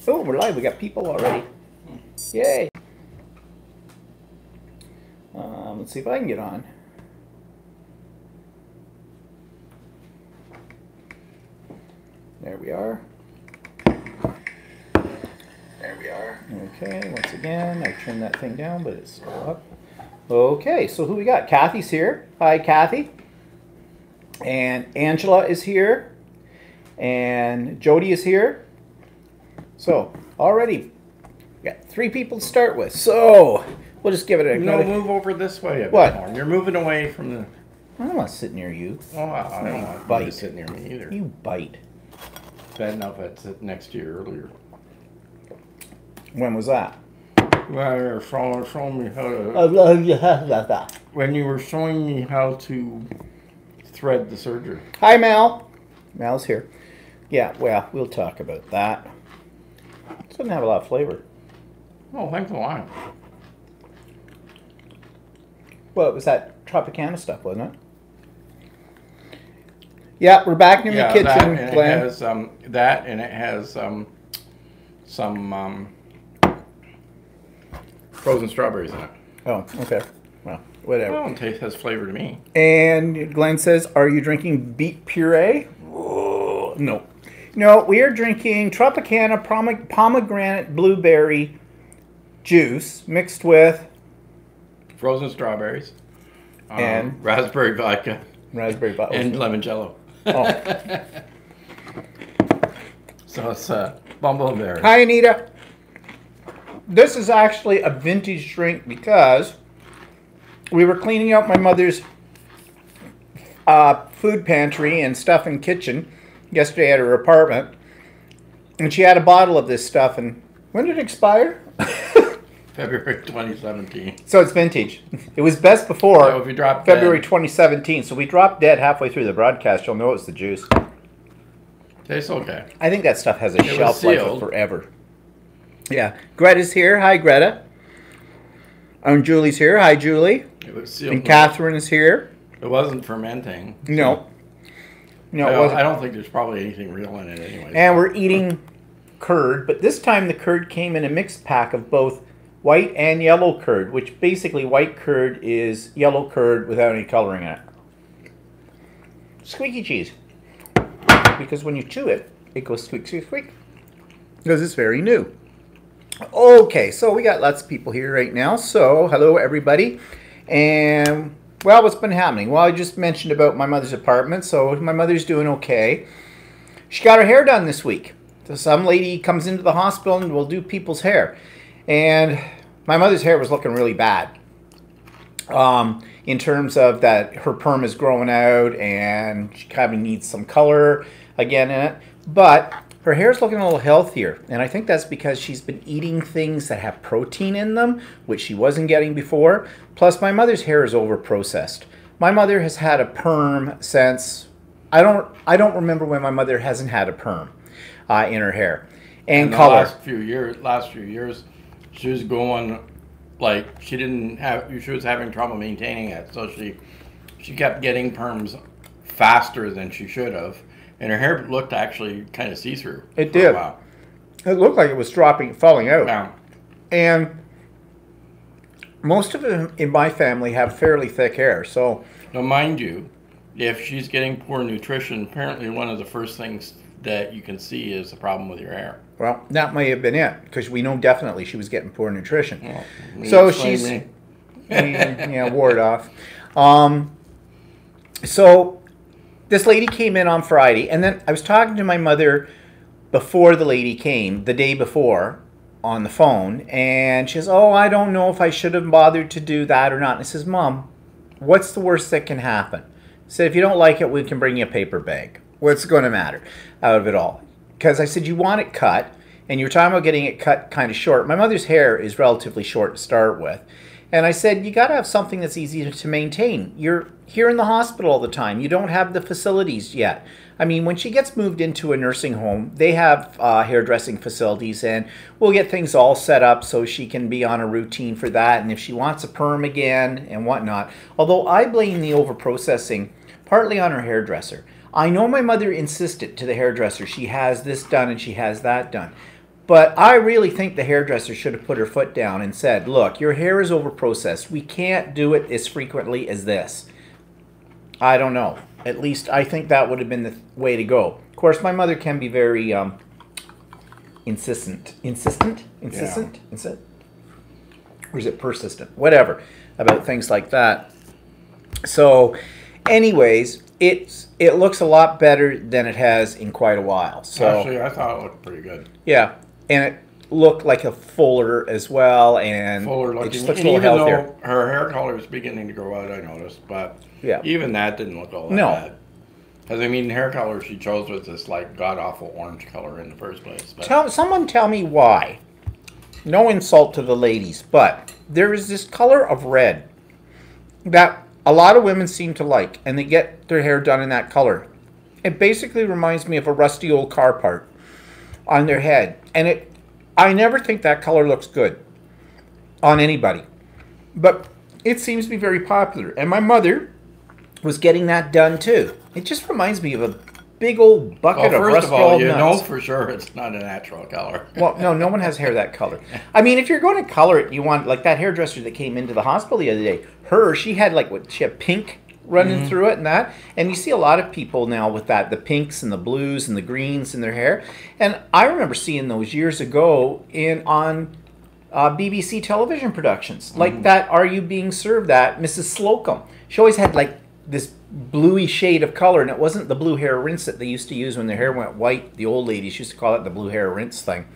Oh, we're live. We got people already. Yay. Let's see if I can get on. There we are. There we are. Okay, once again, I turned that thing down, but it's still up. Okay, so who we got? Kathy's here. Hi, Kathy. And Angela is here. And Jody is here. So, already got 3 people to start with. So, we'll just give it a No, move over this way a bit What? more. You're moving away from the... I don't want to sit near you. Oh, I don't want you to sit near me either. You bite. Bad enough I'd sit next to you earlier. When was that? Well, you were showing me how to... When you were showing me how to thread the surgery. Hi, Mal. Mal's here. Yeah, well, we'll talk about that. It doesn't have a lot of flavor. Oh, thanks a lot. Well, it was that Tropicana stuff, wasn't it? Yeah, we're back in the kitchen, It Glenn. has that, and it has some frozen strawberries in it. Oh, okay. Well, whatever. Well, it has flavor to me. And Glenn says, are you drinking beet puree? Oh, no. No, we are drinking Tropicana pomegranate blueberry juice mixed with Frozen strawberries. And? Raspberry vodka. raspberry vodka. And lemon jello. Oh. So it's bumbleberry. Hi, Anita. This is actually a vintage drink because we were cleaning out my mother's food pantry and stuff in kitchen yesterday at her apartment, and she had a bottle of this stuff. And when did it expire? February 2017. So it's vintage. It was best before So if you drop February dead, 2017. So we dropped dead halfway through the broadcast. You'll know it's the juice. tastes okay. I think that stuff has a was shelf life of sealed. forever. Yeah. Greta's here. Hi, Greta. And Julie's here. Hi, Julie. It was sealed. And Catherine is here. It wasn't fermenting. No. No, it I wasn't. don't think there's probably anything real in it anyway. And we're eating curd, but this time the curd came in a mixed pack of both white and yellow curd, which basically white curd is yellow curd without any coloring in it. Squeaky cheese. Because when you chew it, it goes squeak, squeak, squeak. Because it's very new. Okay, so we got lots of people here right now. So, hello everybody. And, well, what's been happening? Well, I just mentioned about my mother's apartment. So, my mother's doing okay. She got her hair done this week. So some lady comes into the hospital and will do people's hair. And my mother's hair was looking really bad. In terms of that her perm is growing out and she kind of needs some color again in it. But her hair's looking a little healthier. And I think that's because she's been eating things that have protein in them, which she wasn't getting before. Plus my mother's hair is over-processed. My mother has had a perm since, I don't remember when my mother hasn't had a perm in her hair. And color. Last few years, she was going like she was having trouble maintaining it, so she kept getting perms faster than she should have, and her hair looked actually kind of see-through. It did. It looked like it was falling out. Yeah. And most of them in my family have fairly thick hair, so. Now, mind you, if she's getting poor nutrition, apparently one of the first things that you can see is a problem with your hair. Well, that may have been it, because we know definitely she was getting poor nutrition. Well, So she's, ward off. So this lady came in on Friday, and then I was talking to my mother before the lady came, the day before, on the phone, and she says, oh, I don't know if I should have bothered to do that or not. And I says, Mom, what's the worst that can happen? I said, if you don't like it, we can bring you a paper bag. What's going to matter out of it all? Because I said, you want it cut, and you were talking about getting it cut kind of short. My mother's hair is relatively short to start with. And I said, you got to have something that's easy to maintain. You're here in the hospital all the time. You don't have the facilities yet. I mean, when she gets moved into a nursing home, they have hairdressing facilities, and we'll get things all set up so she can be on a routine for that. And if she wants a perm again and whatnot. Although I blame the over-processing partly on her hairdresser. I know my mother insisted to the hairdresser she has this done and she has that done. But I really think the hairdresser should have put her foot down and said, look, your hair is overprocessed. We can't do it as frequently as this. I don't know. At least I think that would have been the way to go. Of course, my mother can be very insistent. Insistent? Or is it persistent? Whatever. About things like that. So, anyways, it looks a lot better than it has in quite a while. So actually, I thought it looked pretty good. Yeah, and it looked like a fuller as well, and Fuller looking. it just looks a And little even healthier. though her hair color is beginning to grow out, I noticed, but Yeah. even that didn't look all that No. bad. Because I mean, the hair color she chose was this like god awful orange color in the first place. But Someone tell me why. No insult to the ladies, but there is this color of red that a lot of women seem to like, and they get their hair done in that color. It basically reminds me of a rusty old car part on their head, and I never think that color looks good on anybody, but it seems to be very popular, and my mother was getting that done too. It just reminds me of a big old bucket of first rusty of all, old you nuts. know for sure it's not a natural color. Well, no one has hair that color. I mean, if you're going to color it, you want, like that hairdresser that came into the hospital the other day, she had she had pink running through it and that. And you see a lot of people now with that, the pinks and the blues and the greens in their hair. And I remember seeing those years ago on BBC television productions. Like that Are You Being Served, that Mrs. Slocum. She always had like this bluey shade of color, and it wasn't the blue hair rinse that they used to use when their hair went white. The old ladies used to call it the blue hair rinse thing.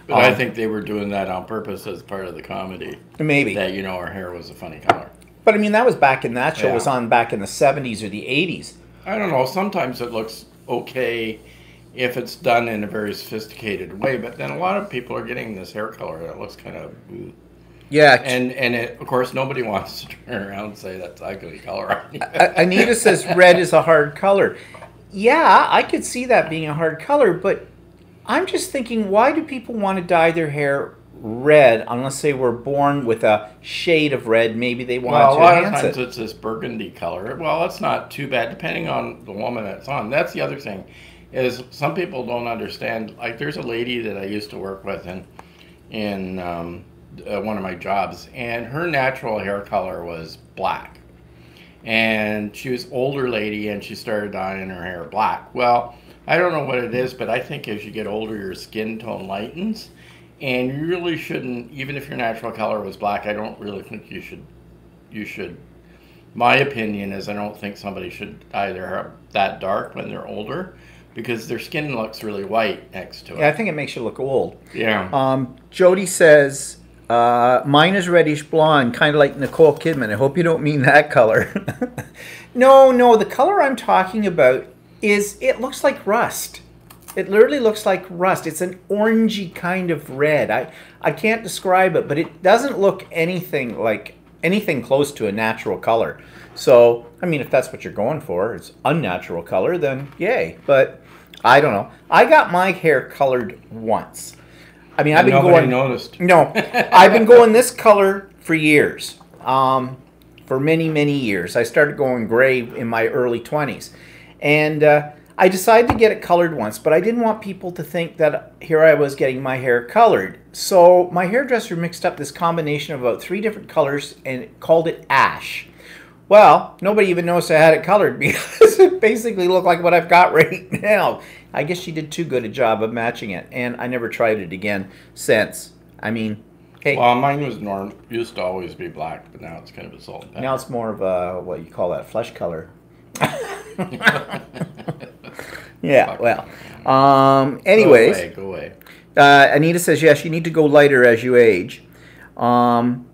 But I think they were doing that on purpose as part of the comedy. Maybe. That, her hair was a funny color. But I mean, that was back in that show. Yeah. Was on back in the 70s or the 80s. I don't know. Sometimes it looks okay if it's done in a very sophisticated way, but then a lot of people are getting this hair color that looks kind of... Yeah. And of course, nobody wants to turn around and say that's ugly color. Anita says red is a hard color. Yeah, I could see that being a hard color, but I'm just thinking, why do people want to dye their hair red unless they were born with a shade of red? Maybe they want Well, a to lot of enhance times it. it's this burgundy color. Well, it's not too bad, depending on the woman that's on. That's the other thing, is some people don't understand. Like, there's a lady that I used to work with in one of my jobs, and her natural hair color was black. And she was an older lady, and she started dyeing her hair black. Well, I don't know what it is, but I think as you get older, your skin tone lightens. And you really shouldn't, even if your natural color was black, I don't really think you should. My opinion is I don't think somebody should dye their hair that dark when they're older, because their skin looks really white next to it. Yeah, I think it makes you look old. Yeah. Jody says, mine is reddish blonde, kind of like Nicole Kidman. I hope you don't mean that color. No, the color I'm talking about it looks like rust. It literally looks like rust. It's an orangey kind of red. I can't describe it, but it doesn't look anything close to a natural color. So, I mean, if that's what you're going for, it's unnatural color, then yay. But I don't know. I got my hair colored once. I mean, I've been Nobody going. noticed. No, I've been going this color for years. For many, many years. I started going gray in my early 20s, and I decided to get it colored once, but I didn't want people to think that here I was getting my hair colored. So my hairdresser mixed up this combination of about 3 different colors and called it ash. Well, nobody even noticed I had it colored because it basically looked like what I've got right now. I guess she did too good a job of matching it, and I never tried it again since. I mean, hey. Well, mine used to always be black, but now it's kind of a salt and pepper. Now it's more of a, what you call that, flesh color. Yeah, well. Anyways. Go away. Anita says, yes, you need to go lighter as you age. And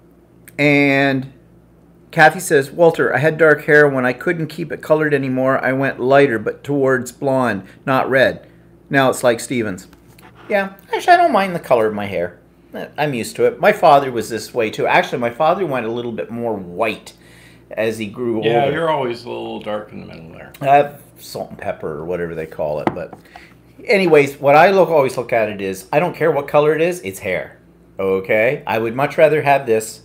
Kathy says, Walter, I had dark hair. When I couldn't keep it colored anymore, I went lighter, but towards blonde, not red. Now it's like Steven's. Yeah, actually, I don't mind the color of my hair. I'm used to it. My father was this way, too. Actually, my father went a little bit more white as he grew older. Yeah, you're always a little dark in the middle there. Salt and pepper or whatever they call it. But anyways, what I always look at it is, I don't care what color it is, it's hair. Okay? I would much rather have this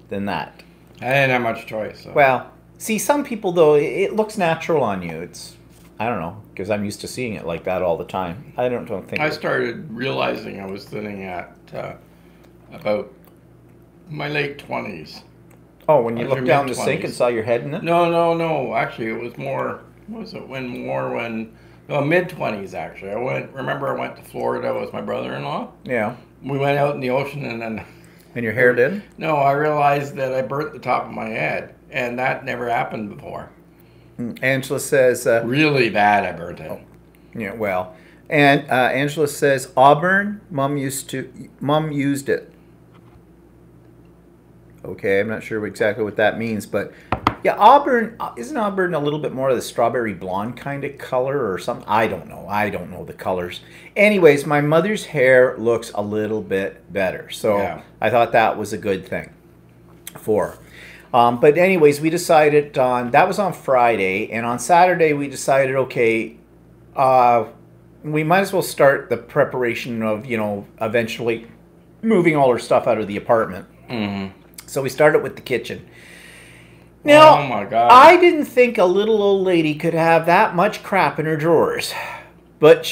than that. I didn't have much choice. So. Well, see, some people, though, it looks natural on you. I don't know, because I'm used to seeing it like that all the time. I don't think. I started realizing I was sitting at about my late 20s. Oh, when you Or looked your down the sink and mid-20s. saw your head in it? No. Actually, it was more. What was it no, mid 20s actually. Remember, I went to Florida with my brother-in-law. Yeah. We went out in the ocean, and then And your hair did? no, I realized that I burnt the top of my head, and that never happened before. Angela says, Really bad, I burnt it. yeah, well, and Angela says, Auburn, mom used it. Okay, I'm not sure exactly what that means, but yeah, Auburn, isn't Auburn a little bit more of the strawberry blonde kind of color or something? I don't know. I don't know the colors. Anyways, my mother's hair looks a little bit better, so Yeah. I thought that was a good thing for her. But anyways, we decided that was on Friday, and on Saturday we decided, okay, we might as well start the preparation of, eventually moving all our stuff out of the apartment. Mm-hmm. So we started with the kitchen. Now, Oh my God. I didn't think a little old lady could have that much crap in her drawers. But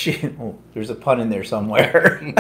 there's a pun in there somewhere.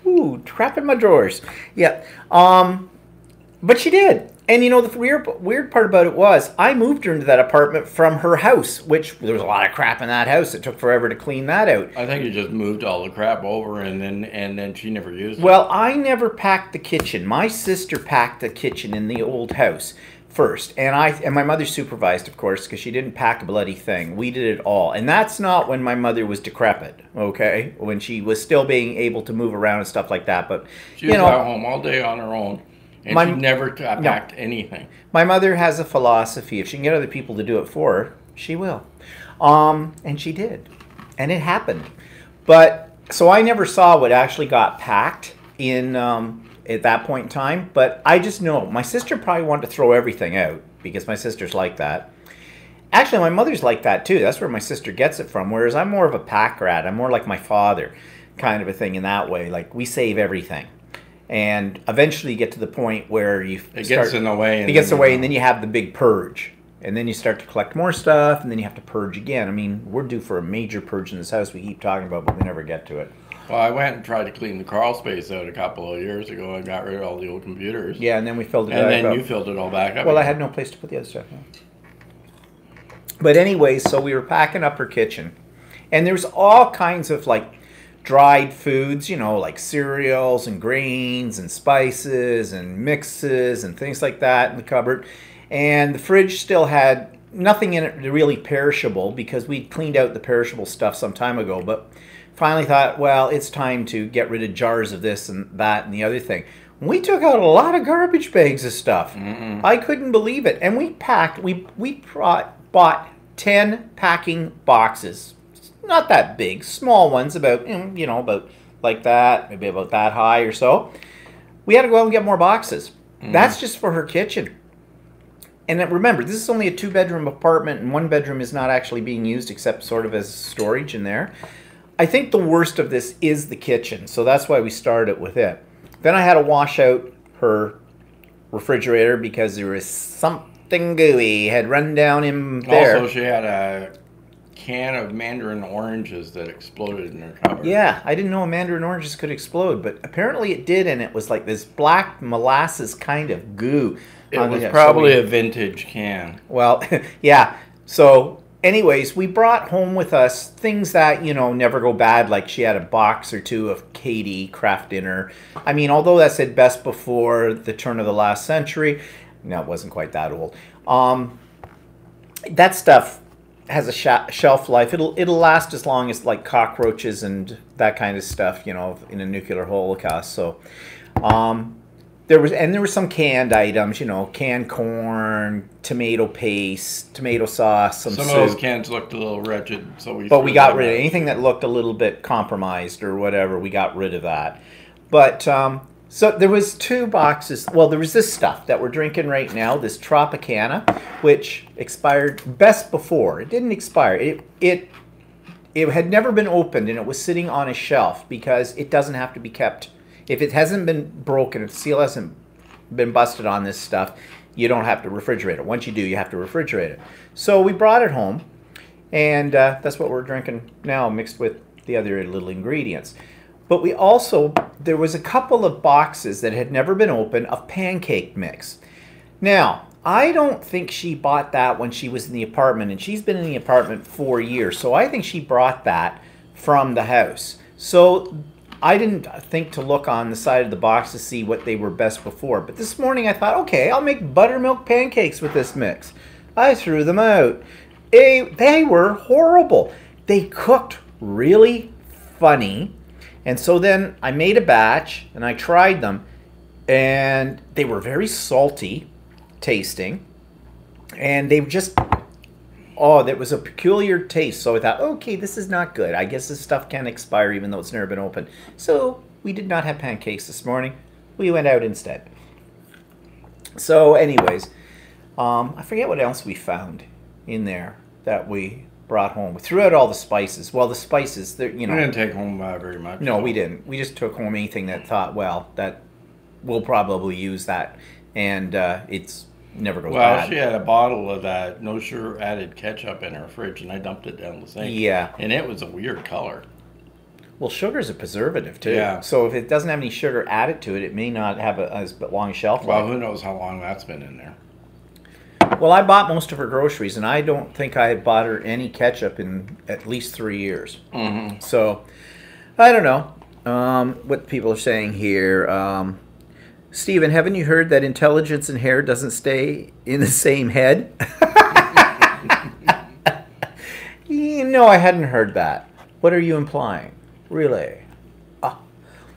Ooh, crap in my drawers. Yeah. But she did. And the weird part about it was I moved her into that apartment from her house, which there was a lot of crap in that house. It took forever to clean that out. I think you just moved all the crap over, and then she never used it. Well, I never packed the kitchen. My sister packed the kitchen in the old house first, and my mother supervised, of course, because she didn't pack a bloody thing. We did it all, and that's not when my mother was decrepit. Okay, when she was still being able to move around and stuff like that. But She was at home all day on her own, and she never packed anything. My mother has a philosophy: if she can get other people to do it for her, she will. And she did, and it happened. But so I never saw what actually got packed in at that point in time. But I just know my sister probably wanted to throw everything out because my sister's like that. Actually, my mother's like that too. That's where my sister gets it from. Whereas I'm more of a pack rat. I'm more like my father, kind of a thing in that way. Like we save everything. And eventually you get to the point where It gets in the way. It gets away, and then you have the big purge. And then you start to collect more stuff, and then you have to purge again. I mean, we're due for a major purge in this house we keep talking about, but we never get to it. Well, I went and tried to clean the crawl space out a couple of years ago and got rid of all the old computers. Yeah, and then we filled it And back then up. you filled it all back up. Well, I had no place to put the other stuff. But anyways, so we were packing up her kitchen. And there's all kinds of, like, dried foods, like cereals and grains and spices and mixes and things like that in the cupboard. And the fridge still had nothing in it really perishable because we'd cleaned out the perishable stuff some time ago. But finally thought, well, it's time to get rid of jars of this and that and the other thing. We took out a lot of garbage bags of stuff. Mm-mm. I couldn't believe it. And we bought 10 packing boxes. Not that big, small ones, about like that, maybe about that high or so. We had to go out and get more boxes. Mm. That's just for her kitchen. And then remember, this is only a 2-bedroom apartment, and 1 bedroom is not actually being used except sort of as storage in there. I think the worst of this is the kitchen, so that's why we started with it. Then I had to wash out her refrigerator because there was something gooey had run down in there. Also, she had a can of mandarin oranges that exploded in her cupboard. Yeah, I didn't know mandarin oranges could explode, but apparently it did, and it was like this black molasses kind of goo. It was probably a vintage can. Well, yeah. So anyways, we brought home with us things that, never go bad. Like she had a box or two of Katie Kraft Dinner. I mean, although that said best before the turn of the last century, no, it wasn't quite that old. That stuff has a shelf life. It'll last as long as like cockroaches and that kind of stuff, in a nuclear holocaust. So, there were some canned items, canned corn, tomato paste, tomato sauce, some soup. Of those cans looked a little wretched, so we got rid of anything that looked a little bit compromised or whatever. We got rid of that. But so there was 2 boxes. Well, there was this stuff that we're drinking right now, this Tropicana, which expired best before. It didn't expire. It had never been opened, and it was sitting on a shelf because it doesn't have to be kept. If it hasn't been broken, if the seal hasn't been busted on this stuff, you don't have to refrigerate it. Once you do, you have to refrigerate it. So we brought it home, And that's what we're drinking now, mixed with the other little ingredients. But we also, there was a couple of boxes that had never been opened of pancake mix. Now, I don't think she bought that when she was in the apartment, and she's been in the apartment 4 years, so I think she brought that from the house. So I didn't think to look on the side of the box to see what they were best before. But this morning I thought, okay, I'll make buttermilk pancakes with this mix. I threw them out. They were horrible. They cooked really funny. And so then I made a batch and I tried them, and they were very salty tasting. And they were just, oh, that was a peculiar taste. So I thought, okay, this is not good. I guess this stuff can expire even though it's never been opened. So we did not have pancakes this morning. We went out instead. So anyways, I forget what else we found in there that we brought home. We threw out all the spices. Well, the spices, you know. We didn't take home very much. No, we didn't. We just took home anything that thought, well, that we'll probably use that, and it's never goes bad. Well, she had a bottle of that no sugar added ketchup in her fridge, and I dumped it down the sink. Yeah. And it was a weird color. Well, sugar's a preservative too. Yeah. So if it doesn't have any sugar added to it, it may not have as long shelf life. Well, who knows how long that's been in there. Well, I bought most of her groceries, and I don't think I bought her any ketchup in at least 3 years. Mm-hmm. So, I don't know what people are saying here. Stephen, haven't you heard that intelligence and hair doesn't stay in the same head? No, I hadn't heard that. What are you implying? Really? Ah,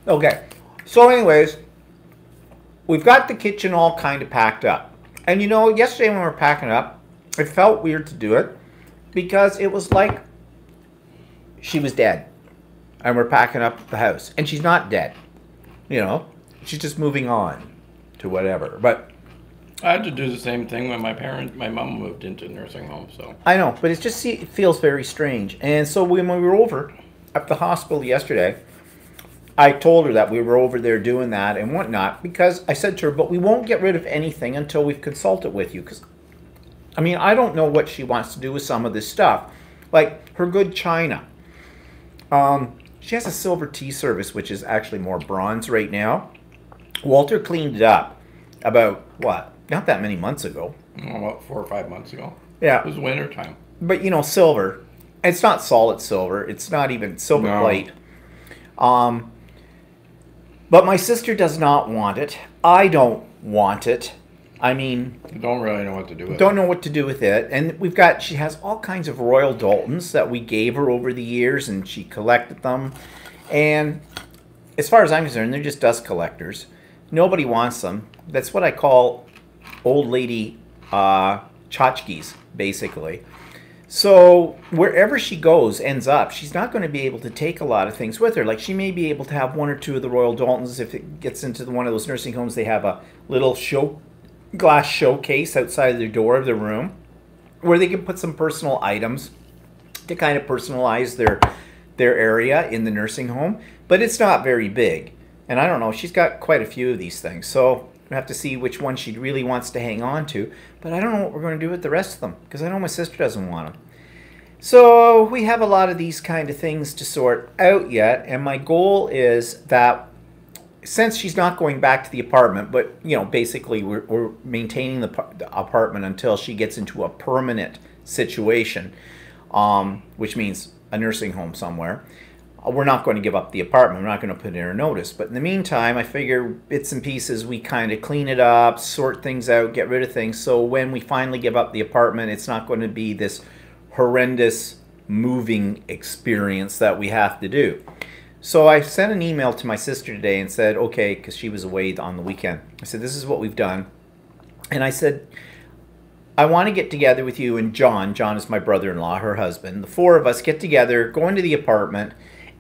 okay. So anyways, we've got the kitchen all kind of packed up. And you know, yesterday when we were packing up, it felt weird to do it because it was like she was dead. And we're packing up the house. And she's not dead. You know, she's just moving on to whatever. But I had to do the same thing when my mom moved into a nursing home. So I know, but it feels very strange. And so when we were over at the hospital yesterday, I told her that we were over there doing that and whatnot, because I said to her, but we won't get rid of anything until we've consulted with you. Because, I mean, I don't know what she wants to do with some of this stuff. Like her good china. She has a silver tea service, which is actually more bronze right now. Walter cleaned it up about, what, not that many months ago. About 4 or 5 months ago. Yeah. It was winter time. But, you know, silver. It's not solid silver. It's not even silver plate. But my sister does not want it. I don't want it. I mean... Don't really know what to do with it. Don't know what to do with it. And she has all kinds of Royal Daltons that we gave her over the years, and she collected them. And as far as I'm concerned, they're just dust collectors. Nobody wants them. That's what I call old lady tchotchkes, basically. So wherever she goes, ends up, she's not going to be able to take a lot of things with her. Like she may be able to have 1 or 2 of the Royal Daltons. If it gets into one of those nursing homes, they have a little glass showcase outside of their door of their room where they can put some personal items to kind of personalize their area in the nursing home. But it's not very big. And I don't know, she's got quite a few of these things. So we have to see which one she really wants to hang on to. But I don't know what we're going to do with the rest of them, because I know my sister doesn't want them. So we have a lot of these kind of things to sort out yet. And my goal is that since she's not going back to the apartment, but, you know, basically we're maintaining the apartment until she gets into a permanent situation, which means a nursing home somewhere. We're not going to give up the apartment. We're not going to put in a notice. But in the meantime, I figure bits and pieces, we kind of clean it up, sort things out, get rid of things. So when we finally give up the apartment, it's not going to be this horrendous moving experience that we have to do. So I sent an email to my sister today and said, okay, because she was away on the weekend. I said, this is what we've done. And I said, I want to get together with you and John. John is my brother-in-law, her husband. The 4 of us get together, go into the apartment.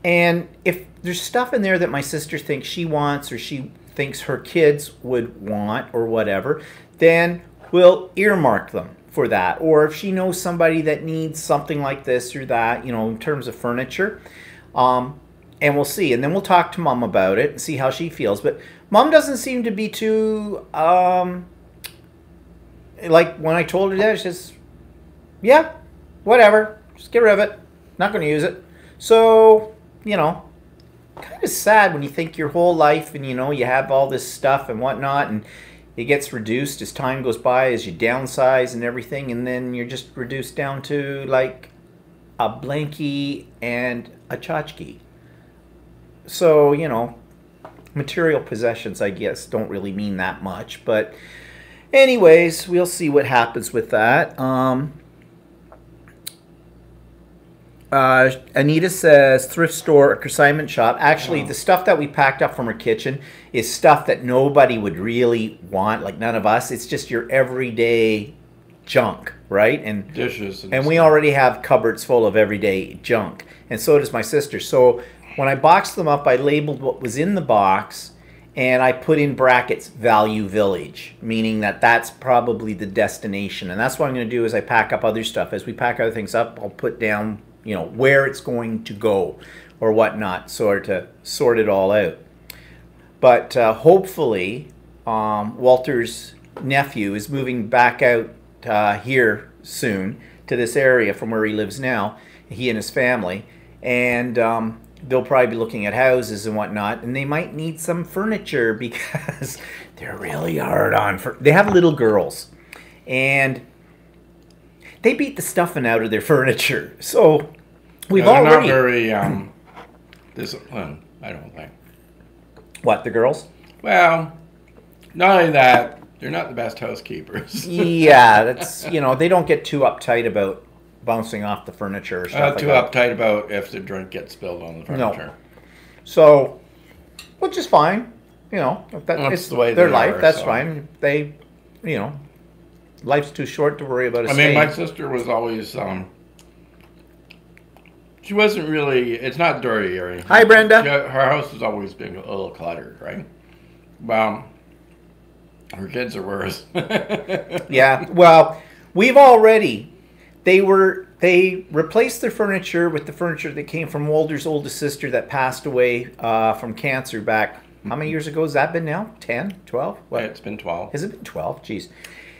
And if there's stuff in there that my sister thinks she wants or she thinks her kids would want or whatever, then we'll earmark them for that. Or if she knows somebody that needs something like this or that, you know, in terms of furniture, and we'll see. And then we'll talk to Mom about it and see how she feels. But Mom doesn't seem to be too, like when I told her that, she says, yeah, whatever. Just get rid of it. Not going to use it. So, you know, kind of sad when you think your whole life and, you know, you have all this stuff and whatnot, and it gets reduced as time goes by, as you downsize and everything, and then you're just reduced down to like a blankie and a tchotchke. So, you know, material possessions, I guess, don't really mean that much. But anyways, we'll see what happens with that. Anita says thrift store or consignment shop. Actually, the stuff that we packed up from her kitchen is stuff that nobody would really want, like none of us. It's just your everyday junk, right? And dishes. And we already have cupboards full of everyday junk. And so does my sister. So when I boxed them up, I labeled what was in the box, and I put in brackets Value Village, meaning that that's probably the destination. And that's what I'm going to do as I pack up other stuff. As we pack other things up, I'll put down, you know, where it's going to go or whatnot, so to sort it all out. But hopefully, Walter's nephew is moving back out here soon to this area from where he lives now, he and his family. And they'll probably be looking at houses and whatnot, and they might need some furniture because they're really hard on. They have little girls, and they beat the stuffing out of their furniture. So we've already... They're not very disciplined, I don't think. What, the girls? Well, not only that, they're not the best housekeepers. Yeah, that's, you know, they don't get too uptight about bouncing off the furniture or stuff Not like too that. uptight about if the drink gets spilled on the furniture. No. So, which is fine. You know, if That's it's the way their they life, are, that's so. fine. They, you know, life's too short to worry about a I mean, my stain. sister was always, she wasn't really, it's not dirty or anything. Hi, Brenda. Her house has always been a little cluttered, right? Well, her kids are worse. Yeah, well, we've already, they replaced their furniture with the furniture that came from Walter's oldest sister that passed away from cancer back, how many years ago has that been now? 10, 12? What? It's been 12. Has it been 12? Jeez.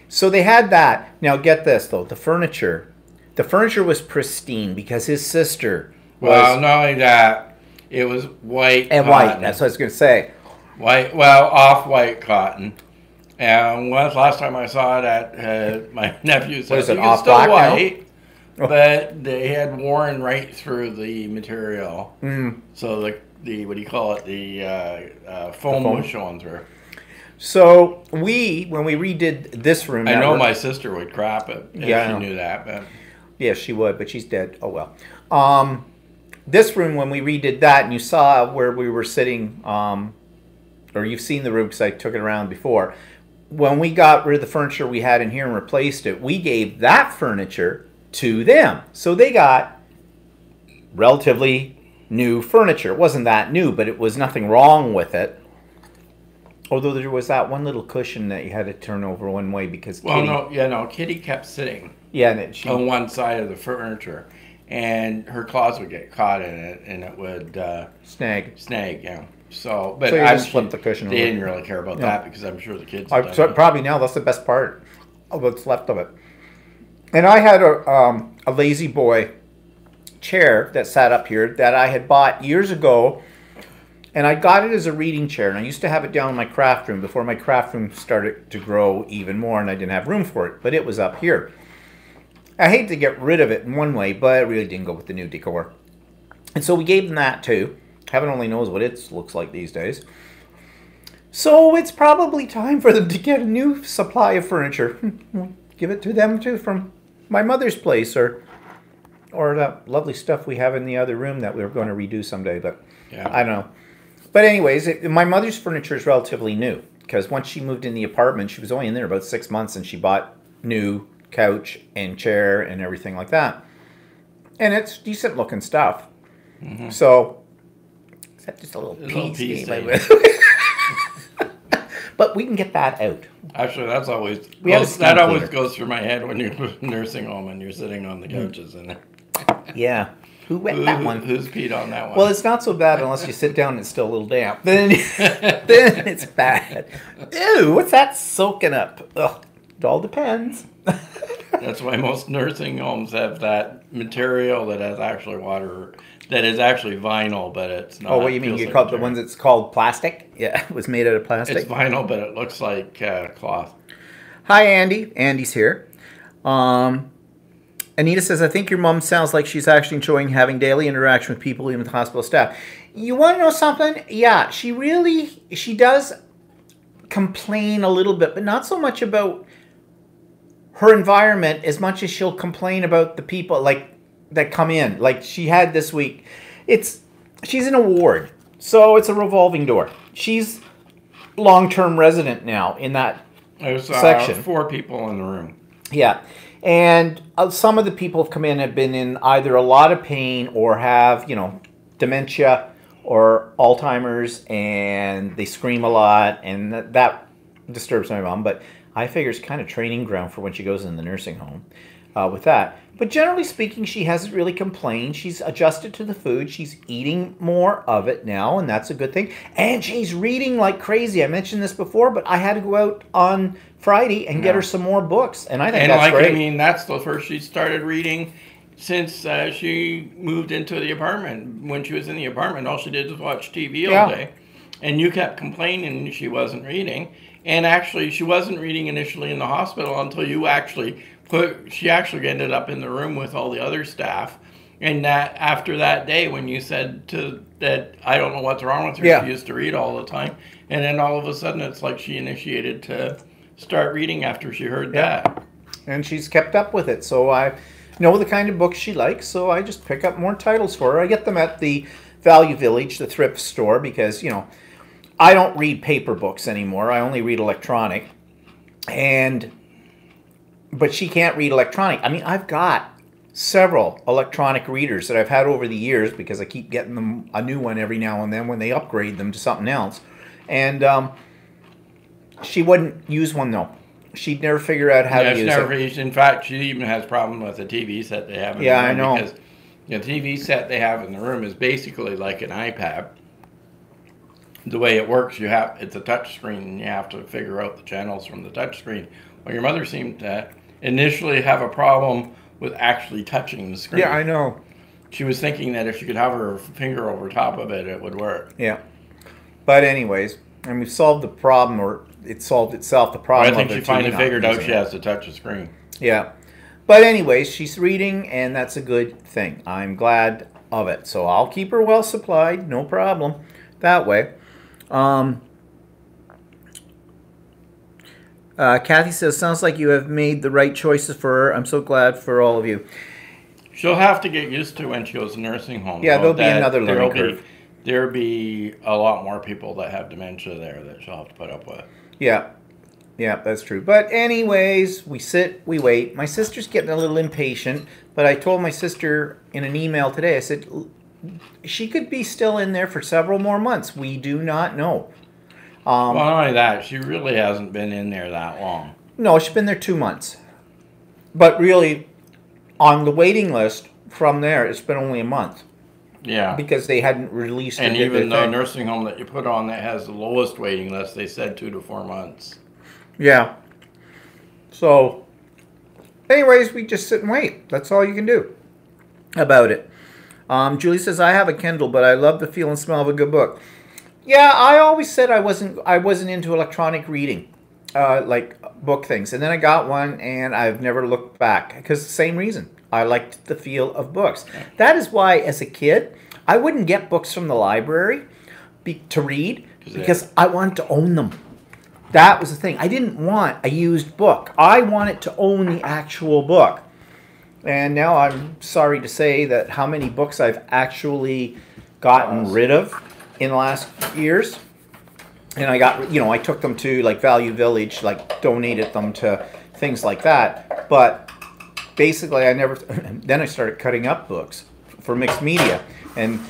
So they had that. Now get this though, the furniture was pristine because his sister was... Well, not only that, it was white and cotton. white, that's what I was going to say. White, well, off-white cotton. And last time I saw it at my nephew said, What is it, "It's off still black now?" white, but they had worn right through the material. Mm. So the what do you call it? The foam was showing through. So when we redid this room... I that know room- my sister would crap it if Yeah, I she know. knew that, but Yeah, she would, but she's dead. Oh, well. This room, when we redid that, and you saw where we were sitting, or you've seen the room because I took it around before. When we got rid of the furniture we had in here and replaced it, we gave that furniture to them. So they got relatively new furniture. It wasn't that new, but it was nothing wrong with it. Although there was that one little cushion that you had to turn over one way because Kitty... Kitty kept sitting Yeah, and she... on one side of the furniture, and her claws would get caught in it, and it would Snag. snag. Yeah. So, but So you I'm just flip the cushion They over. didn't really care about No. that because I'm sure the kids. Have So done it. probably now that's the best part of what's left of it. And I had a lazy boy chair that sat up here that I had bought years ago, and I got it as a reading chair, and I used to have it down in my craft room before my craft room started to grow even more, and I didn't have room for it, but it was up here. I hate to get rid of it in one way, but it really didn't go with the new decor. And so we gave them that too. Heaven only knows what it looks like these days. So it's probably time for them to get a new supply of furniture. Give it to them too from my mother's place or that lovely stuff we have in the other room that we were going to redo someday, but Yeah. I don't know. But anyways, my mother's furniture is relatively new because once she moved in the apartment, she was only in there about 6 months and she bought new couch and chair and everything like that. And it's decent looking stuff. Mm-hmm. So, except just a little little piece. piece But we can get that out. Actually, that's always We have a steam that always cleaner. goes through my head when you're nursing home and you're sitting on the couches and Yeah. Who wet that one? who's peed on that one? Well, it's not so bad unless you sit down and it's still a little damp. Then it's bad. Ew, what's that soaking up? Ugh, it all depends. That's why most nursing homes have that material that has actually water, that is actually vinyl, but it's not. Oh, what you mean? Feels You like call it the material. ones that's called plastic? Yeah, it was made out of It's plastic. vinyl, but it looks like cloth. Hi, Andy. Andy's here. Um, Anita says, I think your mom sounds like she's actually enjoying having daily interaction with people, even with hospital staff. You want to know something? Yeah, she does complain a little bit, but not so much about her environment as much as she'll complain about the people like that come in. Like she had this week. She's in a ward, so it's a revolving door. She's long-term resident now in that There's section. 4 people in the room. Yeah. And some of the people have come in have been in either a lot of pain or have, dementia or Alzheimer's, and they scream a lot, and that disturbs my mom. But I figure it's kind of training ground for when she goes in the nursing home with that. But generally speaking, she hasn't really complained. She's adjusted to the food. She's eating more of it now, and that's a good thing. And she's reading like crazy. I mentioned this before, but I had to go out on Friday and get her some more books, and I think that's great. I mean, that's the first she started reading since she moved into the apartment. When she was in the apartment, all she did was watch TV all day, and you kept complaining she wasn't reading. And actually, she wasn't reading initially in the hospital until you actually she actually ended up in the room with all the other staff. And that after that day, when you said that I don't know what's wrong with her, she used to read all the time, and then all of a sudden it's like she initiated to start reading after she heard that. And she's kept up with it. So I know the kind of books she likes, so I just pick up more titles for her. I get them at the Value Village, the thrift store, because, I don't read paper books anymore. I only read electronic. But she can't read electronic. I mean, I've got several electronic readers that I've had over the years because I keep getting them a new one every now and then when they upgrade them to something else. And she wouldn't use one, though. She'd never figure out how to use it. In fact, she even has problem with the TV set they have in the room. I know. Because the TV set they have in the room is basically like an iPad. The way it works, it's a touch screen, and you have to figure out the channels from the touch screen. Well, your mother seemed to initially have a problem with actually touching the screen. Yeah, I know. She was thinking that if she could have her finger over top of it, it would work. Yeah. But anyways, and we've solved the problem, or it solved itself, the problem. I think she finally figured out she has to touch the screen. Yeah. But anyways, she's reading, and that's a good thing. I'm glad of it. So I'll keep her well supplied, no problem, that way. Kathy says, sounds like you have made the right choices for her. I'm so glad for all of you. She'll have to get used to when she goes to nursing home. Yeah, there'll be another learning curve. There'll be a lot more people that have dementia there that she'll have to put up with. Yeah. Yeah, that's true. But anyways, we sit, we wait. My sister's getting a little impatient, but I told my sister in an email today, I said, she could be still in there for several more months. We do not know. Well, not only that, she really hasn't been in there that long. No, she's been there 2 months. But really, on the waiting list from there, it's been only a month. Yeah. Because they hadn't released it. And even the nursing home that you put on that has the lowest waiting list, they said 2 to 4 months. Yeah. So, anyways, we just sit and wait. That's all you can do about it. Julie says, I have a Kindle, but I love the feel and smell of a good book. Yeah, I always said I wasn't into electronic reading, like book things. And then I got one, and I've never looked back because the same reason. I liked the feel of books. That is why, as a kid, I wouldn't get books from the library to read because I wanted to own them. That was the thing. I didn't want a used book. I wanted to own the actual book. And now I'm sorry to say that how many books I've actually gotten rid of in the last years. And I got, I took them to like Value Village, like donated them to things like that. But basically then I started cutting up books for mixed media. And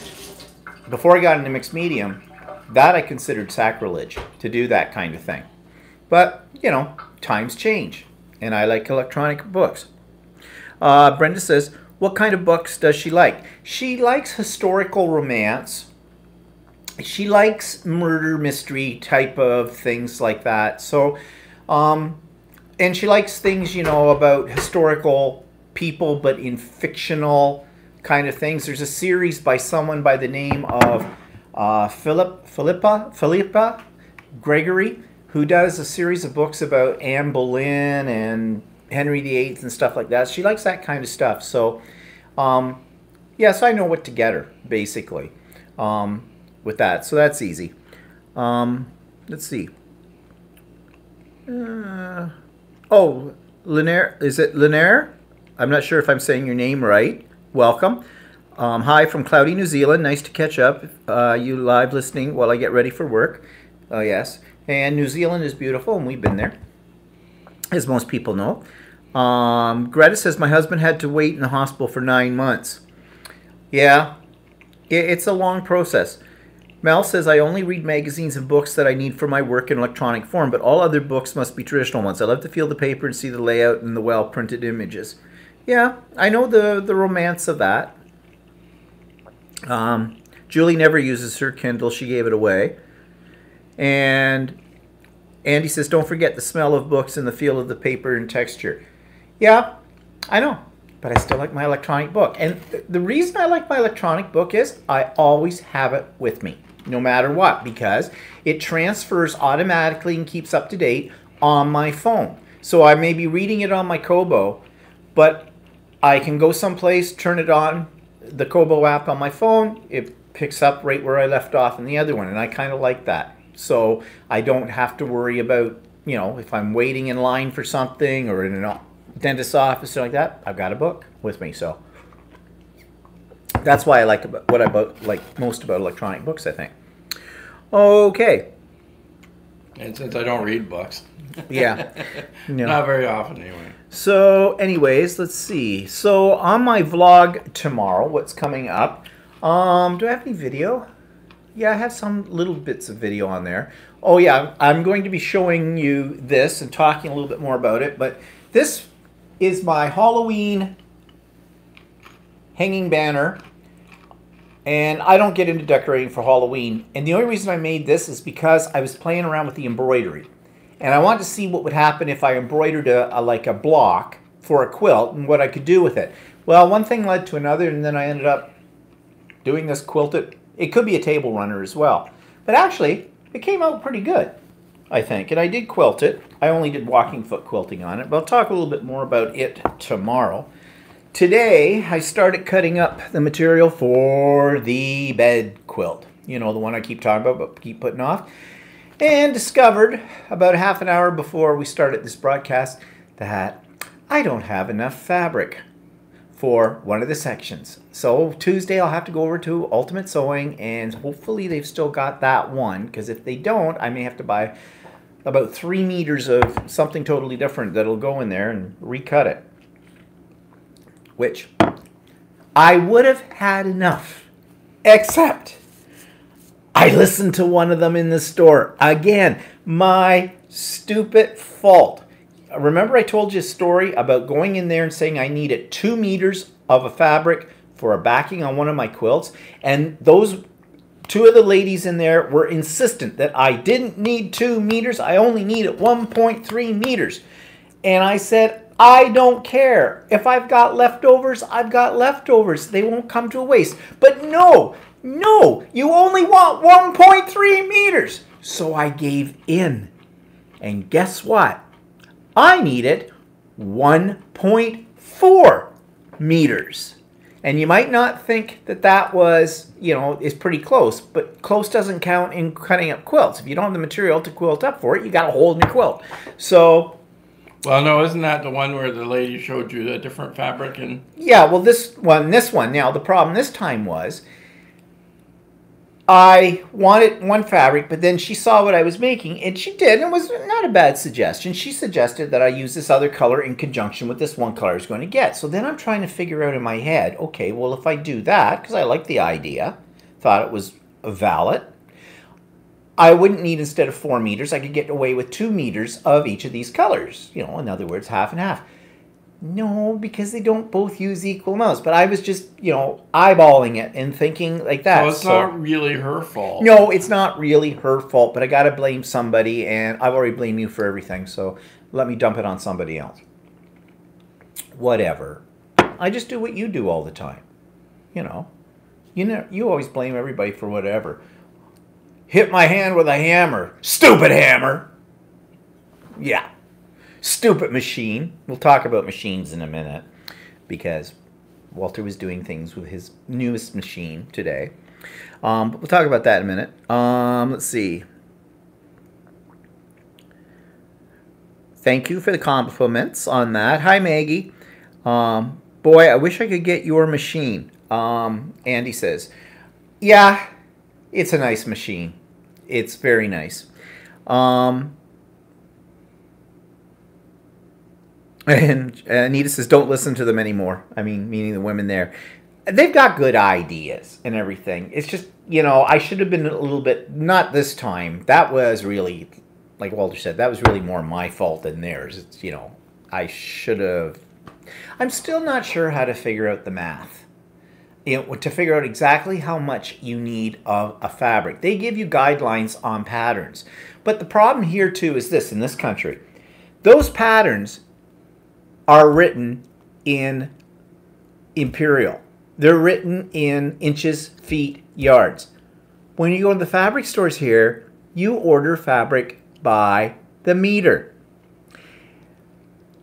before I got into mixed media, that I considered sacrilege to do that kind of thing. But, times change. And I like electronic books. Brenda says, what kind of books does she like? She likes historical romance. She likes murder mystery type of things like that. So and she likes things, you know, about historical people, but in fictional kind of things. There's a series by someone by the name of Philippa Gregory, who does a series of books about Anne Boleyn and Henry VIII and stuff like that. She likes that kind of stuff. So, yeah, so I know what to get her, basically, with that. So that's easy. Let's see. Oh, Linaire, is it Linaire? I'm not sure if I'm saying your name right. Welcome. Hi from cloudy New Zealand. Nice to catch up. You live listening while I get ready for work. Oh, yes. And New Zealand is beautiful, and we've been there, as most people know. Greta says, my husband had to wait in the hospital for 9 months. Yeah, it's a long process. Mel says, I only read magazines and books that I need for my work in electronic form, but all other books must be traditional ones. I love to feel the paper and see the layout and the well-printed images. Yeah, I know the romance of that. Julie never uses her Kindle. She gave it away. And Andy says, don't forget the smell of books and the feel of the paper and texture. Yeah, I know. But I still like my electronic book. And the reason I like my electronic book is I always have it with me, no matter what, because it transfers automatically and keeps up to date on my phone. So I may be reading it on my Kobo, but I can go someplace, turn it on, the Kobo app on my phone, it picks up right where I left off in the other one, and I kind of like that. So I don't have to worry about, you know, if I'm waiting in line for something or in a dentist's office or like that, I've got a book with me. So that's why I like what I like most about electronic books, I think. Okay. And since I don't read books. Yeah. No. Not very often anyway. So anyways, let's see. So on my vlog tomorrow, what's coming up? Do I have any video? Yeah, I have some little bits of video on there. Oh yeah, I'm going to be showing you this and talking a little bit more about it, but this is my Halloween hanging banner, and I don't get into decorating for Halloween, and the only reason I made this is because I was playing around with the embroidery, and I wanted to see what would happen if I embroidered like a block for a quilt and what I could do with it. Well, one thing led to another, and then I ended up doing this quilted. It could be a table runner as well, but actually it came out pretty good, I think, and I did quilt it. I only did walking foot quilting on it, but I'll talk a little bit more about it tomorrow. Today, I started cutting up the material for the bed quilt. You know, the one I keep talking about, but keep putting off. And discovered about half an hour before we started this broadcast that I don't have enough fabric for one of the sections. So Tuesday, I'll have to go over to Ultimate Sewing, and hopefully they've still got that one, because if they don't, I may have to buy about 3 meters of something totally different that'll go in there and recut it. Which I would have had enough, except I listened to one of them in the store. Again, my stupid fault. Remember I told you a story about going in there and saying I needed 2 meters of a fabric for a backing on one of my quilts, and those two of the ladies in there were insistent that I didn't need 2 meters. I only needed 1.3 meters. And I said, I don't care. If I've got leftovers, I've got leftovers. They won't come to a waste. But no, you only want 1.3 meters. So I gave in. And guess what? I needed 1.4 meters. And you might not think that that was, you know, is pretty close, but close doesn't count in cutting up quilts. If you don't have the material to quilt up for it, you got a hole in your quilt. So, well, no, isn't that the one where the lady showed you a different fabric? And yeah, well, this one. Now, the problem this time was I wanted one fabric, but then she saw what I was making, and she did, and it was not a bad suggestion. She suggested that I use this other color in conjunction with this one color I was going to get. So then I'm trying to figure out in my head, okay, well, if I do that, because I like the idea, thought it was valid, I wouldn't need, instead of 4 meters, I could get away with 2 meters of each of these colors. You know, in other words, half and half. No, because they don't both use equal amounts. But I was just, eyeballing it and thinking like that. So it's not really her fault. No, it's not really her fault, but I got to blame somebody, and I've already blamed you for everything, so let me dump it on somebody else. Whatever. I just do what you do all the time. You always blame everybody for whatever. Hit my hand with a hammer. Stupid hammer. Yeah. Stupid machine. We'll talk about machines in a minute because Walter was doing things with his newest machine today. But we'll talk about that in a minute. Let's see. Thank you for the compliments on that. Hi, Maggie. Boy, I wish I could get your machine. Andy says, yeah, it's a nice machine. It's very nice. And Anita says, don't listen to them anymore. I mean, meaning the women there. They've got good ideas and everything. It's just, I should have been a little bit, not this time. That was really, like Walter said, that was really more my fault than theirs. It's, I should have, I'm still not sure how to figure out the math. To figure out exactly how much you need of a fabric. They give you guidelines on patterns. But the problem here, too, is this in this country. Those patterns are written in imperial. They're written in inches, feet, yards. When you go to the fabric stores here, you order fabric by the meter.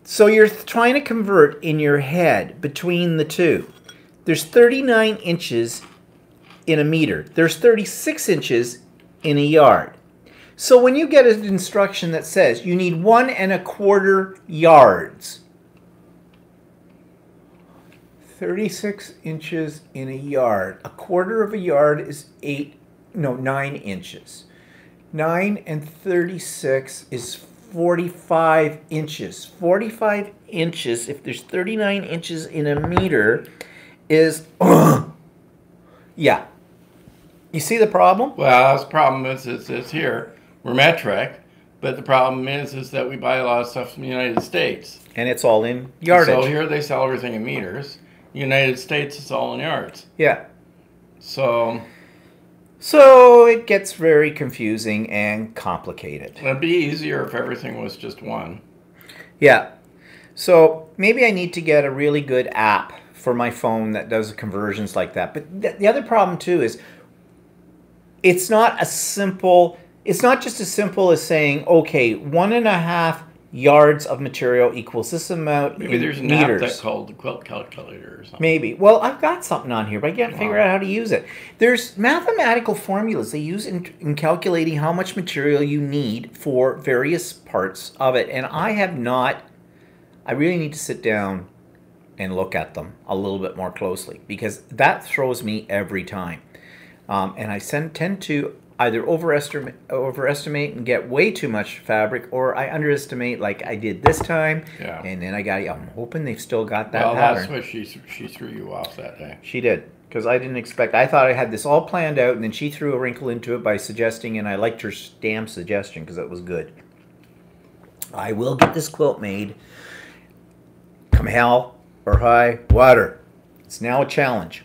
So you're trying to convert in your head between the two. There's 39 inches in a meter. There's 36 inches in a yard. So when you get an instruction that says you need 1 1/4 yards, 36 inches in a yard. A quarter of a yard is 9 inches. 9 and 36 is 45 inches. 45 inches, if there's 39 inches in a meter, is, yeah. You see the problem? Well, the problem is here. We're metric, but the problem is that we buy a lot of stuff from the United States. And it's all in yardage. So here they sell everything in meters. United States, it's all in yards. Yeah. So it gets very confusing and complicated. It'd be easier if everything was just one. Yeah. So maybe I need to get a really good app for my phone that does conversions like that. But the other problem too is it's not just as simple as saying, okay, 1.5 yards of material equals this amount Maybe in there's an meters. app that's called the quilt calculator or something. Maybe. Well, I've got something on here, but I can't figure out how to use it. There's mathematical formulas they use in calculating how much material you need for various parts of it. And I really need to sit down and look at them a little bit more closely because that throws me every time. And I tend to either overestimate and get way too much fabric, or I underestimate like I did this time. Yeah. And then I'm hoping they've still got that pattern. Well, that's what she threw you off that day. She did, because I didn't expect. I thought I had this all planned out, and then she threw a wrinkle into it by suggesting, and I liked her damn suggestion because it was good. I will get this quilt made, come hell or high water. It's now a challenge.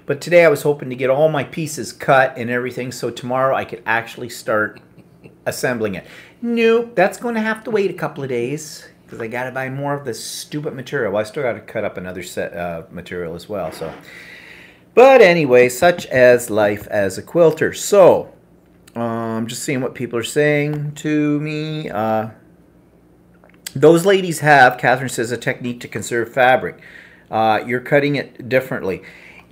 But today I was hoping to get all my pieces cut and everything so tomorrow I could actually start assembling it. Nope, that's going to have to wait a couple of days because I got to buy more of this stupid material. Well, I still got to cut up another set of material as well. But anyway, such as life as a quilter. So, just seeing what people are saying to me. Those ladies have, Catherine says, a technique to conserve fabric. You're cutting it differently.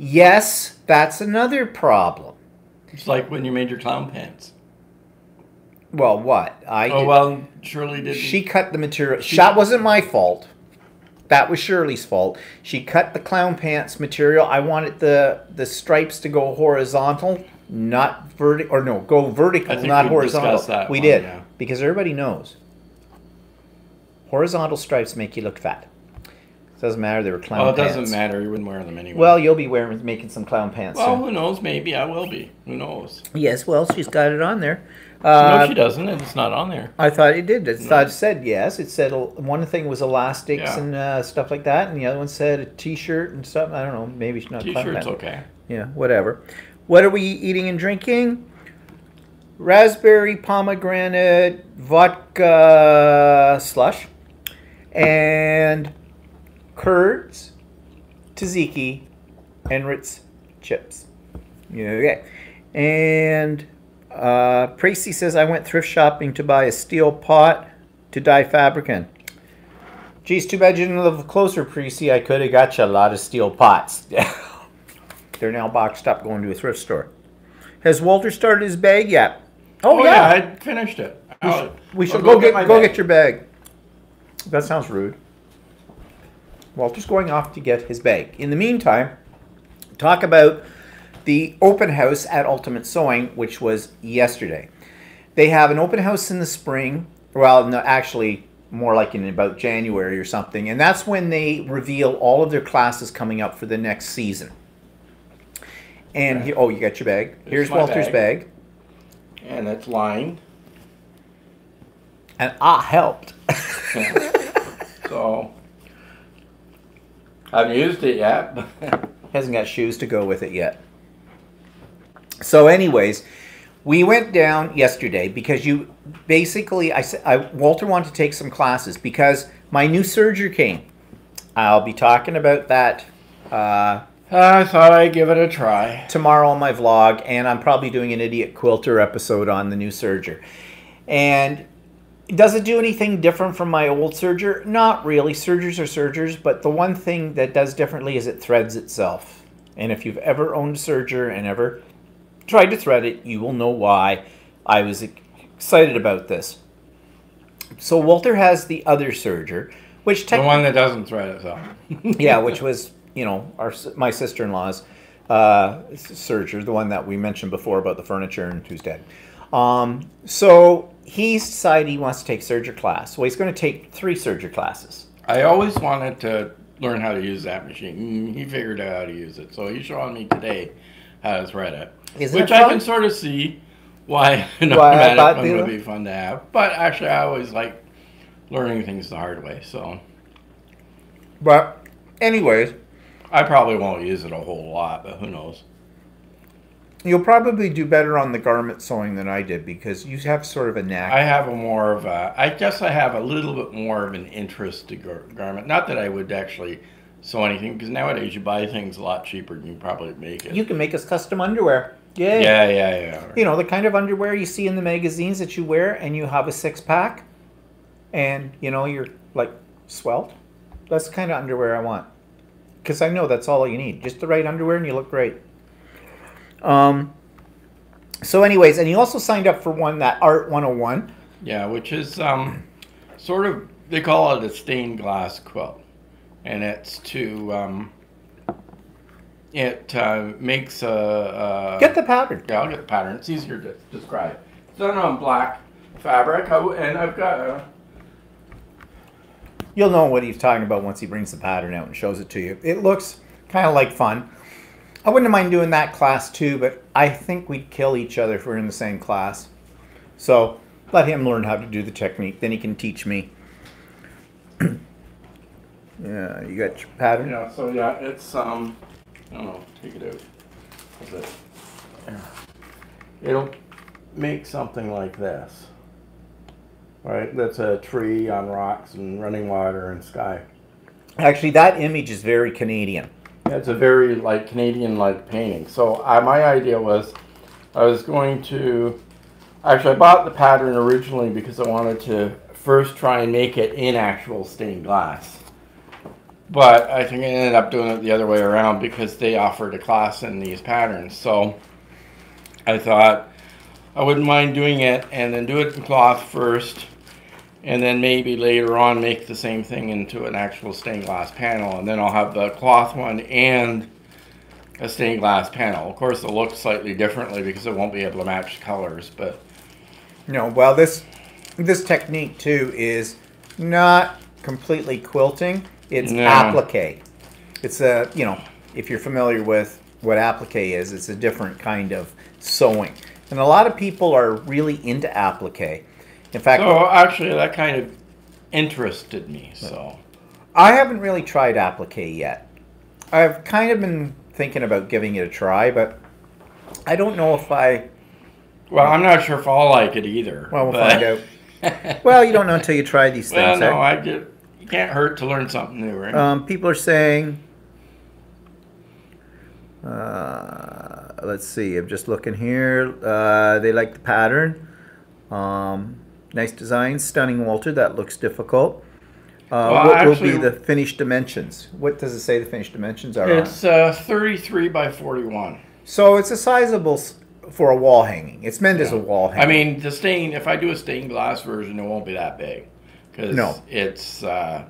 Yes, that's another problem. It's like when you made your clown pants. Well, what? Shirley did. She cut the material. That wasn't my fault. That was Shirley's fault. She cut the clown pants material. I wanted the stripes to go horizontal, not vertical. Or no, go vertical, not horizontal. We did. Yeah. Because everybody knows horizontal stripes make you look fat. Doesn't matter. They were clown Well, it pants. doesn't matter. You wouldn't wear them anyway. Well, you'll be making some clown pants well, soon. who knows? Maybe I will be. Who knows? Yes, well, she's got it on there. No, she doesn't. It's not on there. I thought it did. I thought it said yes. It said one thing was elastics Yeah. and stuff like that, and the other one said a T-shirt and stuff. I don't know. Maybe it's not. clown T-shirt's pants. okay. Yeah, whatever. What are we eating and drinking? Raspberry pomegranate vodka slush and curds, tzatziki, and Ritz chips. Okay. And Tracy says, I went thrift shopping to buy a steel pot to dye fabric in. Geez, too bad you didn't live closer, Precy. I could have got you a lot of steel pots. They're now boxed up going to a thrift store. Has Walter started his bag yet? Oh yeah, I finished it. We should I'll go my get your bag. That sounds rude. Walter's going off to get his bag. In the meantime, talk about the open house at Ultimate Sewing, which was yesterday. They have an open house in the spring. Well, no, actually, more like in about January or something. And that's when they reveal all of their classes coming up for the next season. And Okay. oh, you got your bag. Here's my Walter's bag. And it's lined. And I helped. So, I haven't used it yet. Hasn't got shoes to go with it yet. So anyways, we went down yesterday because you basically, Walter wanted to take some classes because my new serger came. I'll be talking about that I thought I'd give it a try. tomorrow on my vlog, and I'm probably doing an Idiot Quilter episode on the new serger. And does it do anything different from my old serger? Not really. Sergers are sergers, but the one thing that does differently is it threads itself. And if you've ever owned a serger and ever tried to thread it, you will know why I was excited about this. So Walter has the other serger, which The one that doesn't thread itself. yeah, which was, you know, my sister-in-law's serger, the one that we mentioned before about the furniture and who's dead. So he's decided he wants to take serger class. Well, he's going to take 3 serger classes. I always wanted to learn how to use that machine. He figured out how to use it. So he's showing me today how to thread it. Isn't which it I fun? can sort of see why an Why I automatic thought one they would were- be fun to have. But actually, I always like learning things the hard way. So But anyways, I probably won't use it a whole lot, but who knows? you'll probably do better on the garment sewing than I did because you have sort of a knack. I have I guess I have a little bit more of an interest to garment. Not that I would actually sew anything, because nowadays you buy things a lot cheaper than you probably make it. You can make us custom underwear. Yay. Yeah. You know, the kind of underwear you see in the magazines that you wear and you have a 6-pack and, you know, you're like svelte. That's the kind of underwear I want. Because I know that's all you need. Just the right underwear and you look great. So anyways, and he also signed up for one, that Art 101. Yeah, which is sort of, they call it a stained glass quilt. And it's to, it makes a... Get the pattern. Yeah, I'll get the pattern. It's easier to describe. It's done on black fabric, and I've got a... You'll know what he's talking about once he brings the pattern out and shows it to you. It looks kind of like fun. I wouldn't mind doing that class too, but I think we'd kill each other if we're in the same class. So let him learn how to do the technique, then he can teach me. Yeah, you got your pattern? Yeah, so yeah, it's, I don't know, take it out. What's it? It'll make something like this. Right, that's a tree on rocks and running water and sky. Actually, that image is very Canadian. It's a very like Canadian-like painting. So my idea was, I was going to, actually I bought the pattern originally because I wanted to first try and make it in actual stained glass. But I think I ended up doing it the other way around because they offered a class in these patterns. So I thought I wouldn't mind doing it and then do it in cloth first, and then maybe later on make the same thing into an actual stained glass panel, and then I'll have the cloth one and a stained glass panel. Of course, it'll look slightly differently because it won't be able to match colors, but No, well, this technique too is not completely quilting. It's No. applique. It's a, you know, if you're familiar with what applique is, it's a different kind of sewing. And a lot of people are really into applique. In fact, So actually, that kind of interested me. So I haven't really tried applique yet. I've kind of been thinking about giving it a try, but I don't know if I... well, I'm not sure if I'll like it either. Well, we'll but- find out. Well, you don't know until you try these Well, things. no, eh? it can't hurt to learn something new, right? People are saying... let's see, I'm just looking here. They like the pattern. Nice design. Stunning, Walter. That looks difficult. Well, What will actually- be the finished dimensions? What does it say the finished dimensions are? It's 33 by 41. So it's a sizable for a wall hanging. It's meant as a wall hanging. I mean, the stain. If I do a stained glass version, it won't be that big, because No. it's that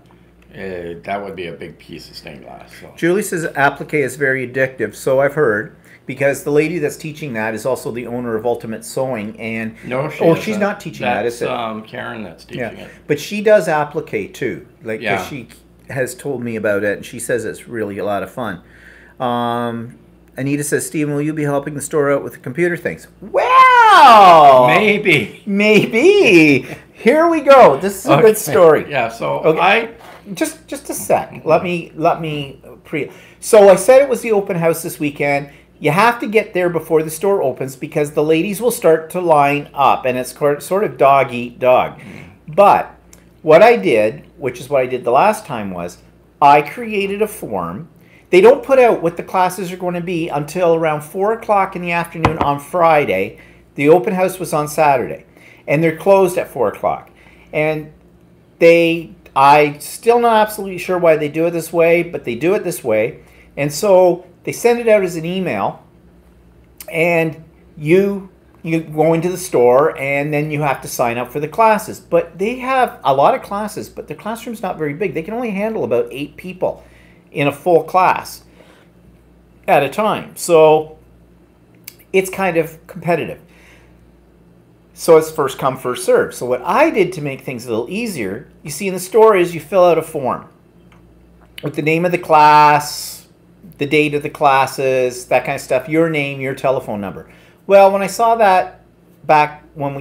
would be a big piece of stained glass. So. Julie says applique is very addictive. So I've heard, because the lady that's teaching that is also the owner of Ultimate Sewing, and No, she's isn't. not teaching that, is it? Karen that's teaching Yeah, it. but she does applique too. Like 'cause Yeah. she has told me about it, and she says it's really a lot of fun. Anita says, Stephen, will you be helping the store out with the computer things? Wow! Maybe. Maybe. Here we go. This is a Okay. good story. Yeah. So Okay. Just a sec. Let me So I said it was the open house this weekend. You have to get there before the store opens because the ladies will start to line up, and it's sort of dog eat dog. But what I did, which is what I did the last time, was I created a form. They don't put out what the classes are going to be until around 4 o'clock in the afternoon on Friday. The open house was on Saturday, and they're closed at 4 o'clock. And I still not absolutely sure why they do it this way, but they do it this way. And so they send it out as an email, and you go into the store, and then you have to sign up for the classes. But they have a lot of classes, but the classroom's not very big. They can only handle about 8 people in a full class at a time. So it's kind of competitive. So it's first come, first serve. So what I did to make things a little easier, you see in the store, is you fill out a form with the name of the class, the date of the classes, that kind of stuff, your name, your telephone number. Well, when I saw that back when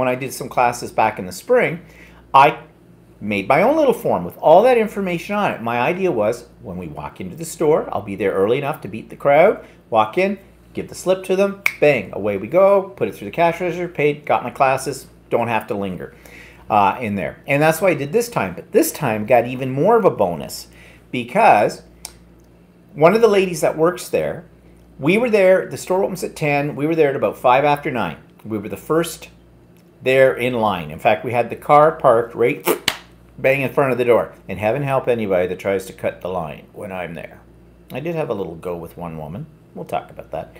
I did some classes back in the spring, I made my own little form with all that information on it. My idea was, when we walk into the store, I'll be there early enough to beat the crowd, walk in, give the slip to them, bang, away we go, put it through the cash register, paid, got my classes, don't have to linger in there. And that's what I did this time. But this time got even more of a bonus, because one of the ladies that works there, we were there, the store opens at 10, we were there at about 5 after 9. We were the first there in line. In fact, we had the car parked right bang in front of the door. And heaven help anybody that tries to cut the line when I'm there. I did have a little go with one woman. We'll talk about that.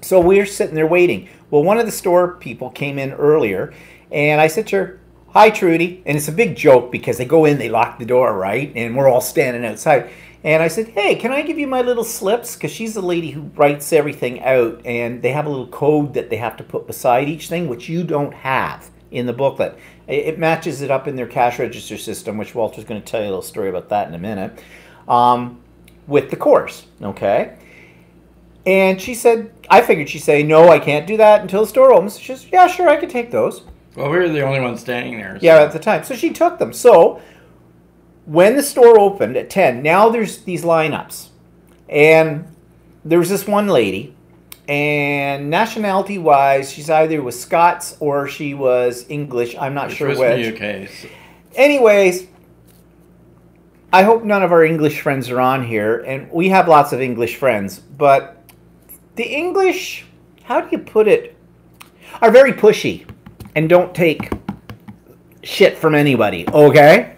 So we're sitting there waiting. Well, one of the store people came in earlier, and I said to her, "Hi, Trudy." And it's a big joke because they go in, they lock the door, right? And we're all standing outside. And I said, "Hey, can I give you my little slips?" Because she's the lady who writes everything out, and they have a little code that they have to put beside each thing, which you don't have in the booklet. It matches it up in their cash register system, which Walter's going to tell you a little story about that in a minute, with the course, okay? And she said, I figured she'd say, "No, I can't do that until the store opens." She says, "Yeah, sure, I can take those." Well, we were the only ones standing there. So. Yeah, at the time. So she took them. So when the store opened at 10, now there's these lineups. And there was this one lady, and nationality-wise, she's either was Scots or she was English. I'm not sure which. which. In the UK. So. Anyways, I hope none of our English friends are on here, and we have lots of English friends, but the English, how do you put it, are very pushy and don't take shit from anybody, okay?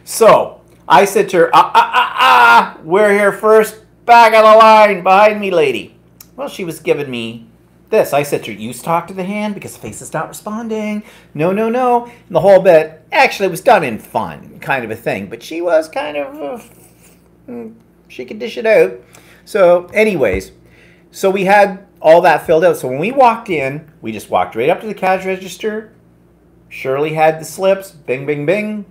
So I said to her, we're here first, back of the line, behind me, lady. Well, she was giving me this. I said to her, "You talk to the hand because the face is not responding." No. And the whole bit, actually, it was done in fun, kind of a thing. But she was kind of, she could dish it out. So anyways, so we had all that filled out. So when we walked in, we just walked right up to the cash register. Shirley had the slips. Bing, bing, bing.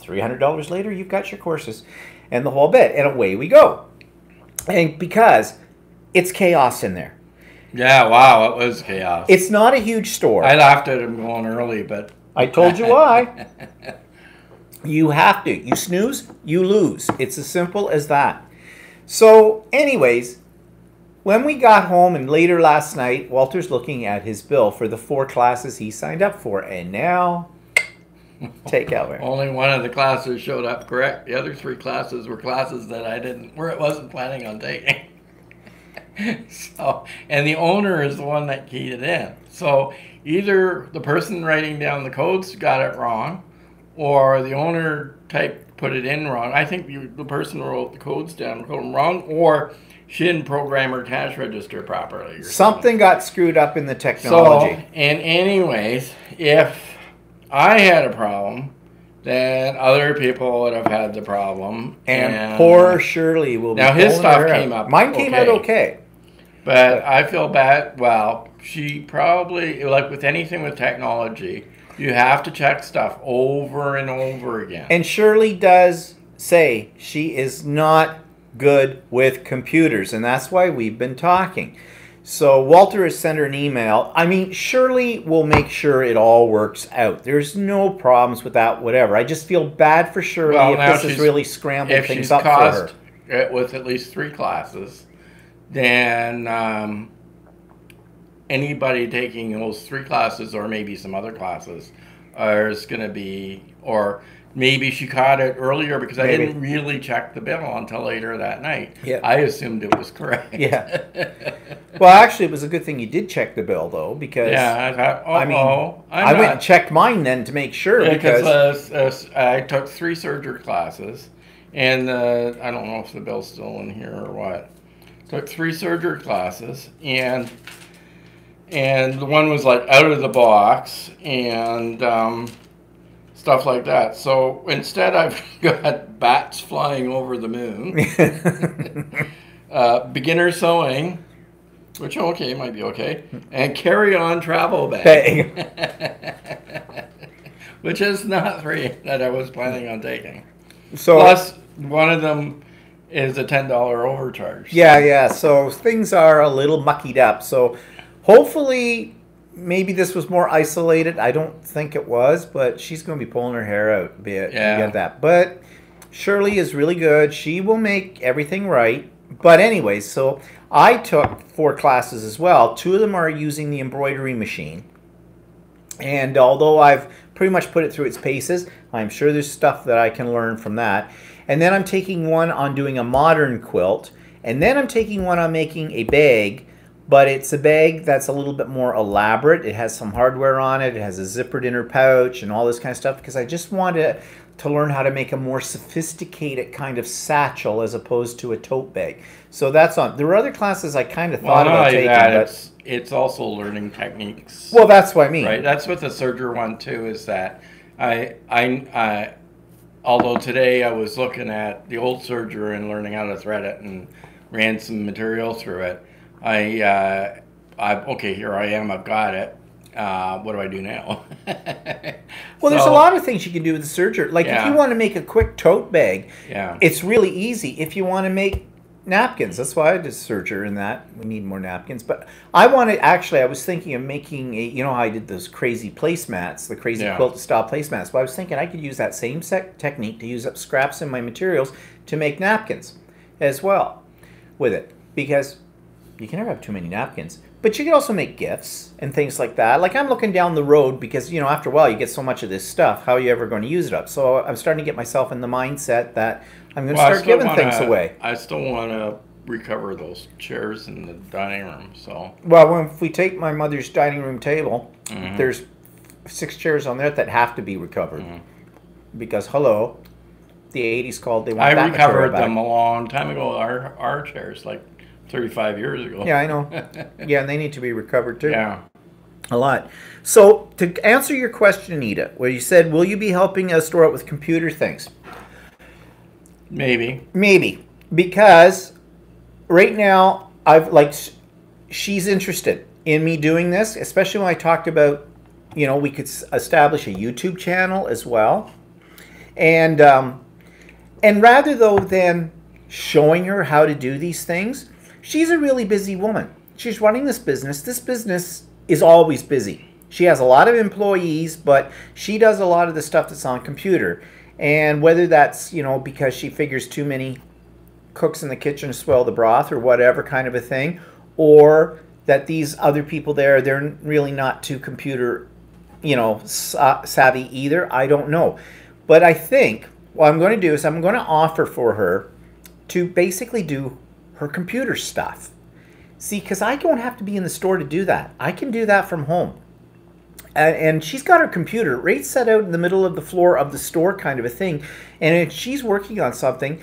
$300 later, you've got your courses and the whole bit, and away we go. And because it's chaos in there. Yeah, wow, it was chaos. It's not a huge store. I laughed at him going early, but... I told you why. You have to. You snooze, you lose. It's as simple as that. So, anyways, when we got home and later last night, Walter's looking at his bill for the 4 classes he signed up for. And now, take over. Only one of the classes showed up correct. The other 3 classes were classes that I wasn't planning on taking. So, and the owner is the one that keyed it in. So either the person writing down the codes got it wrong, or the owner put it in wrong. I think the person who wrote the codes down wrote them wrong, or she didn't program her cash register properly. Something got screwed up in the technology. So, and anyways, if I had a problem, then other people would have had the problem. And poor Shirley will be now his stuff came up. Mine came out okay. But I feel bad. Well, she probably, like with anything with technology, you have to check stuff over and over again. And Shirley does say she is not good with computers, and that's why we've been talking. So Walter has sent her an email. I mean, Shirley will make sure it all works out. There's no problems with that, whatever. I just feel bad for Shirley if this has really scrambled things up for her. With at least 3 classes, then anybody taking those 3 classes, or maybe some other classes, is going to be, or maybe she caught it earlier because I didn't really check the bill until later that night. Yeah. I assumed it was correct. Yeah. Well, actually, it was a good thing you did check the bill, though, because yeah, I thought, I went and checked mine then to make sure, because I took 3 surgery classes, and I don't know if the bill's still in here or what. Took 3 surgery classes, and the one was like out of the box and stuff like that. So instead, I've got bats flying over the moon, beginner sewing, which might be okay, and carry-on travel bag, which is not 3 that I was planning on taking. So plus, one of them is a $10 overcharge. Yeah. So things are a little muckied up. So hopefully, maybe this was more isolated. I don't think it was, but she's going to be pulling her hair out a bit. Yeah. You get that. But Shirley is really good. She will make everything right. But anyway, so I took 4 classes as well. 2 of them are using the embroidery machine. And although I've pretty much put it through its paces, I'm sure there's stuff that I can learn from that. And then I'm taking one on doing a modern quilt. And then I'm taking one on making a bag. But it's a bag that's a little bit more elaborate. It has some hardware on it. It has a zippered inner pouch and all this kind of stuff. Because I just wanted to learn how to make a more sophisticated kind of satchel as opposed to a tote bag. So that's on. There were other classes I kind of thought about taking. But it's also learning techniques. Well, that's what I mean. Right. That's what the serger one too is that I although today I was looking at the old serger and learning how to thread it and ran some material through it. Okay, here I am. I've got it. What do I do now? Well, there's a lot of things you can do with the serger. Like if you want to make a quick tote bag, it's really easy. If you want to make napkins, that's why I did serger in that. We need more napkins. But I wanted, actually, I was thinking of making a, you know how I did those crazy placemats, the crazy quilt style placemats. But I was thinking I could use that same technique to use up scraps in my materials to make napkins as well with it. Because you can never have too many napkins. But you can also make gifts and things like that. Like I'm looking down the road because, you know, after a while you get so much of this stuff. How are you ever going to use it up? So I'm starting to get myself in the mindset that I'm going to start giving things away. I still want to recover those chairs in the dining room. So well, if we take my mother's dining room table, there's 6 chairs on there that have to be recovered. Because, hello, the 80s called, they want that material back. I recovered them a long time ago, our chairs, like 35 years ago. Yeah, I know. Yeah, and they need to be recovered too. Yeah. A lot. So, to answer your question, Anita, where you said, will you be helping us store it with computer things? Maybe. Maybe. Because right now, she's interested in me doing this, especially when I talked about, you know, we could establish a YouTube channel as well. And rather though than showing her how to do these things, she's a really busy woman. She's running this business. This business is always busy. She has a lot of employees, but she does a lot of the stuff that's on computer. And whether that's, you know, because she figures too many cooks in the kitchen swell the broth or whatever kind of a thing, or that these other people there, they're really not too computer, you know, savvy either. I don't know. But I think what I'm going to do is I'm going to offer for her to basically do her computer stuff. See, because I don't have to be in the store to do that. I can do that from home. And she's got her computer right set out in the middle of the floor of the store kind of a thing. And if she's working on something,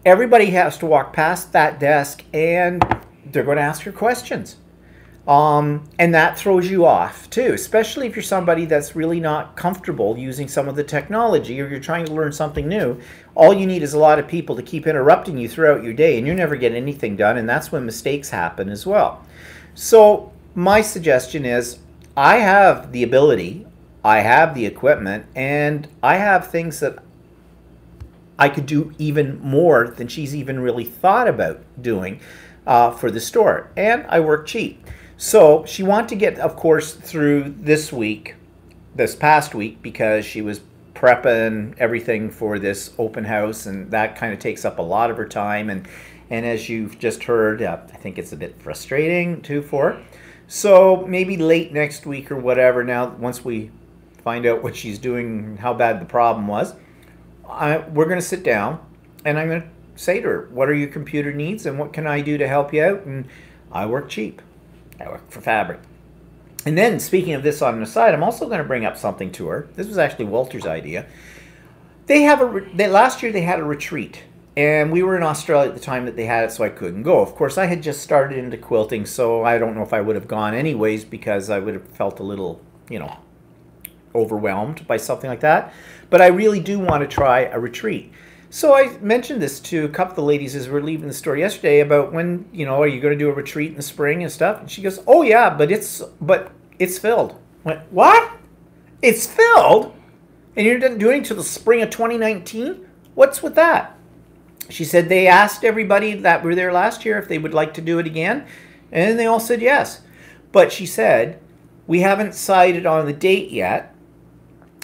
everybody has to walk past that desk and they're going to ask her questions. And that throws you off too, especially if you're somebody that's really not comfortable using some of the technology, or you're trying to learn something new. All you need is a lot of people to keep interrupting you throughout your day, and you never get anything done, and that's when mistakes happen as well. So my suggestion is, I have the ability, I have the equipment, and I have things that I could do even more than she's even really thought about doing for the store. And I work cheap. So she wanted to get, of course, through this past week, because she was prepping everything for this open house, and that kind of takes up a lot of her time. And as you've just heard, I think it's a bit frustrating too for her. So maybe late next week or whatever, now once we find out what she's doing, how bad the problem was, we're going to sit down and I'm going to say to her, what are your computer needs and what can I do to help you out? And I work cheap. I work for fabric. And then, speaking of this on the side, I'm also going to bring up something to her. This was actually Walter's idea. Last year they had a retreat, and we were in Australia at the time that they had it, so I couldn't go. Of course, I had just started into quilting, so I don't know if I would have gone anyways, because I would have felt a little, you know, overwhelmed by something like that. But I really do want to try a retreat. So I mentioned this to a couple of the ladies as we were leaving the store yesterday about when, you know, are you going to do a retreat in the spring and stuff? And she goes, oh yeah, but it's filled. I went, what? It's filled? And you're not doing it till the spring of 2019? What's with that? She said they asked everybody that were there last year if they would like to do it again, and they all said yes. But she said, we haven't decided on the date yet,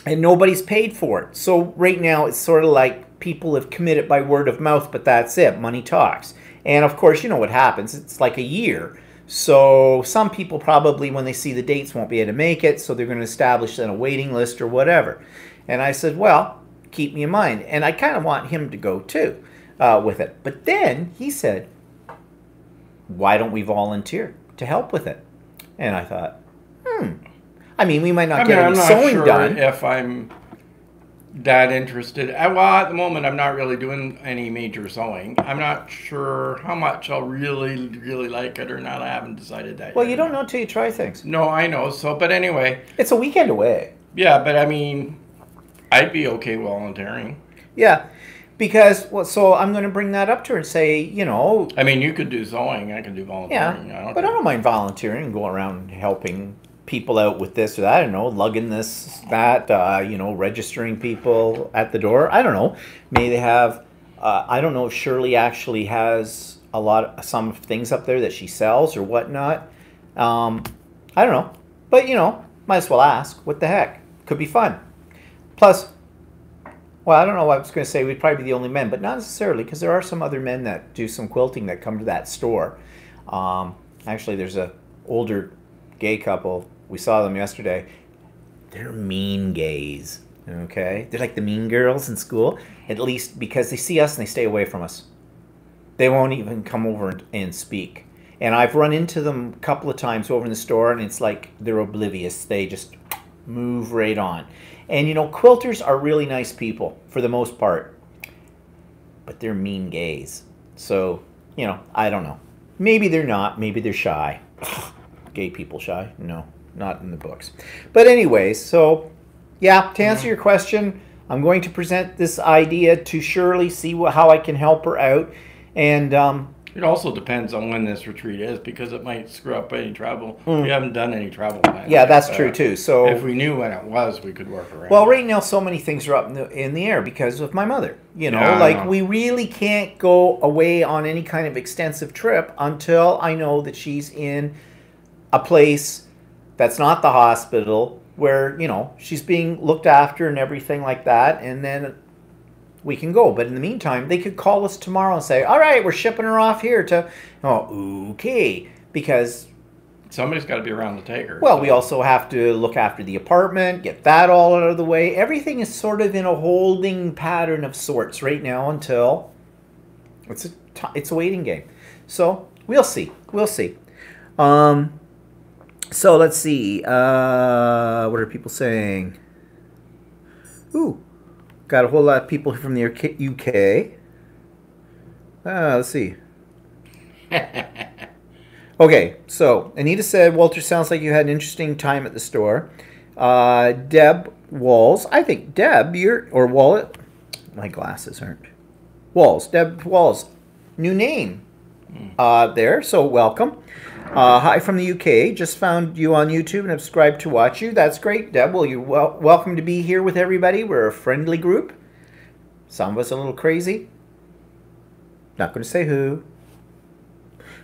and nobody's paid for it. So right now it's sort of like people have committed by word of mouth, but that's it. Money talks. And of course, you know what happens. It's like a year. So some people probably, when they see the dates, won't be able to make it, so they're going to establish then a waiting list or whatever. And I said, well, keep me in mind. And I kind of want him to go too with it. But then he said, why don't we volunteer to help with it? And I thought, I mean, we might not get any sewing done. If I'm that interested. Well, at the moment, I'm not really doing any major sewing. I'm not sure how much I'll really, really like it or not. I haven't decided that Well, yet. you don't know until you try things. No, I know. So, but anyway. It's a weekend away. Yeah, but I mean, I'd be okay volunteering. Yeah, because, well, so I'm going to bring that up to her and say, you know. I mean, you could do sewing. I can do volunteering. Yeah, but I don't mind volunteering and going around helping people out with this or that. I don't know, lugging this, that, you know, registering people at the door. I don't know. Maybe they have, I don't know if Shirley actually has some things up there that she sells or whatnot. I don't know. But, you know, might as well ask. What the heck? Could be fun. Plus, well, I don't know what I was going to say. We'd probably be the only men, but not necessarily, because there are some other men that do some quilting that come to that store. Actually, there's a older gay couple. We saw them yesterday. They're mean gays, okay? They're like the mean girls in school, at least because they see us and they stay away from us. They won't even come over and speak. And I've run into them a couple of times over in the store, and it's like they're oblivious. They just move right on. And, you know, quilters are really nice people for the most part, but they're mean gays. So, you know, I don't know. Maybe they're not. Maybe they're shy. Gay people shy? No, not in the books. But anyways, so yeah, to answer your question, I'm going to present this idea to Shirley, see how I can help her out. And It also depends on when this retreat is, because it might screw up any travel. We haven't done any travel planning. Yeah, that's true too. So if we knew when it was, we could work around. well, right now so many things are up in the air because of my mother. You know, Yeah, I like know. we really can't go away on any kind of extensive trip until I know that she's in a place that's not the hospital where, you know, she's being looked after and everything like that, and then we can go. But in the meantime, they could call us tomorrow and say, all right, we're shipping her off here to, oh, okay, because Somebody's got to be around to take her. well, so. we also have to look after the apartment, get that all out of the way. Everything is sort of in a holding pattern of sorts right now until it's a waiting game. So we'll see. We'll see. So let's see. What are people saying? Ooh, got a whole lot of people from the UK. Let's see. Okay, so Anita said, Walter, sounds like you had an interesting time at the store. Deb Walls, I think Deb, or Wallet, my glasses aren't. Walls, Deb Walls, new name there, so welcome. Hi from the UK, just found you on YouTube and subscribed to watch you. That's great, Deb. Well, you're welcome to be here with everybody. We're a friendly group. Some of us a little crazy. Not going to say who.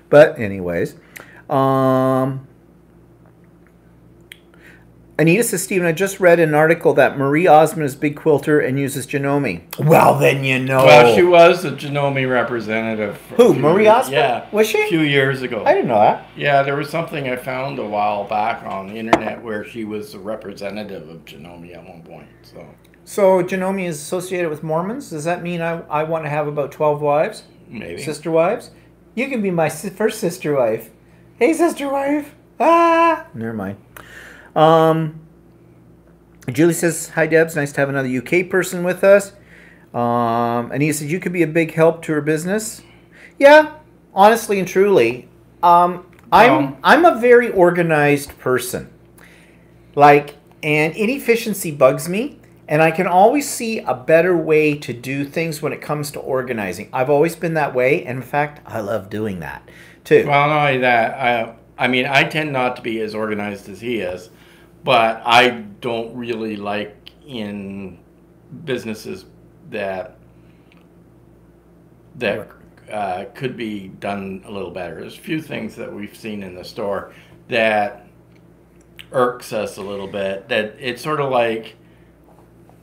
But anyways, Anita says, Stephen, I just read an article that Marie Osmond is a big quilter and uses Janome. Well, then you know. Well, she was the Janome representative. Who, Marie Osmond? Yeah. Was she? A few years ago. I didn't know that. Yeah, there was something I found a while back on the internet where she was a representative of Janome at one point. So Janome is associated with Mormons? Does that mean I want to have about 12 wives? Maybe. Sister wives? You can be my first sister wife. Hey, sister wife. Ah! Never mind. Julie says, hi, Debs. Nice to have another UK person with us. Anita says, you could be a big help to her business. Yeah, honestly and truly. I'm a very organized person. Like, and inefficiency bugs me. And I can always see a better way to do things when it comes to organizing. I've always been that way. And in fact, I love doing that too. Well, not only that, I mean, I tend not to be as organized as he is, but I don't really like in businesses that could be done a little better. There's a few things that we've seen in the store that irks us a little bit. That it's sort of like,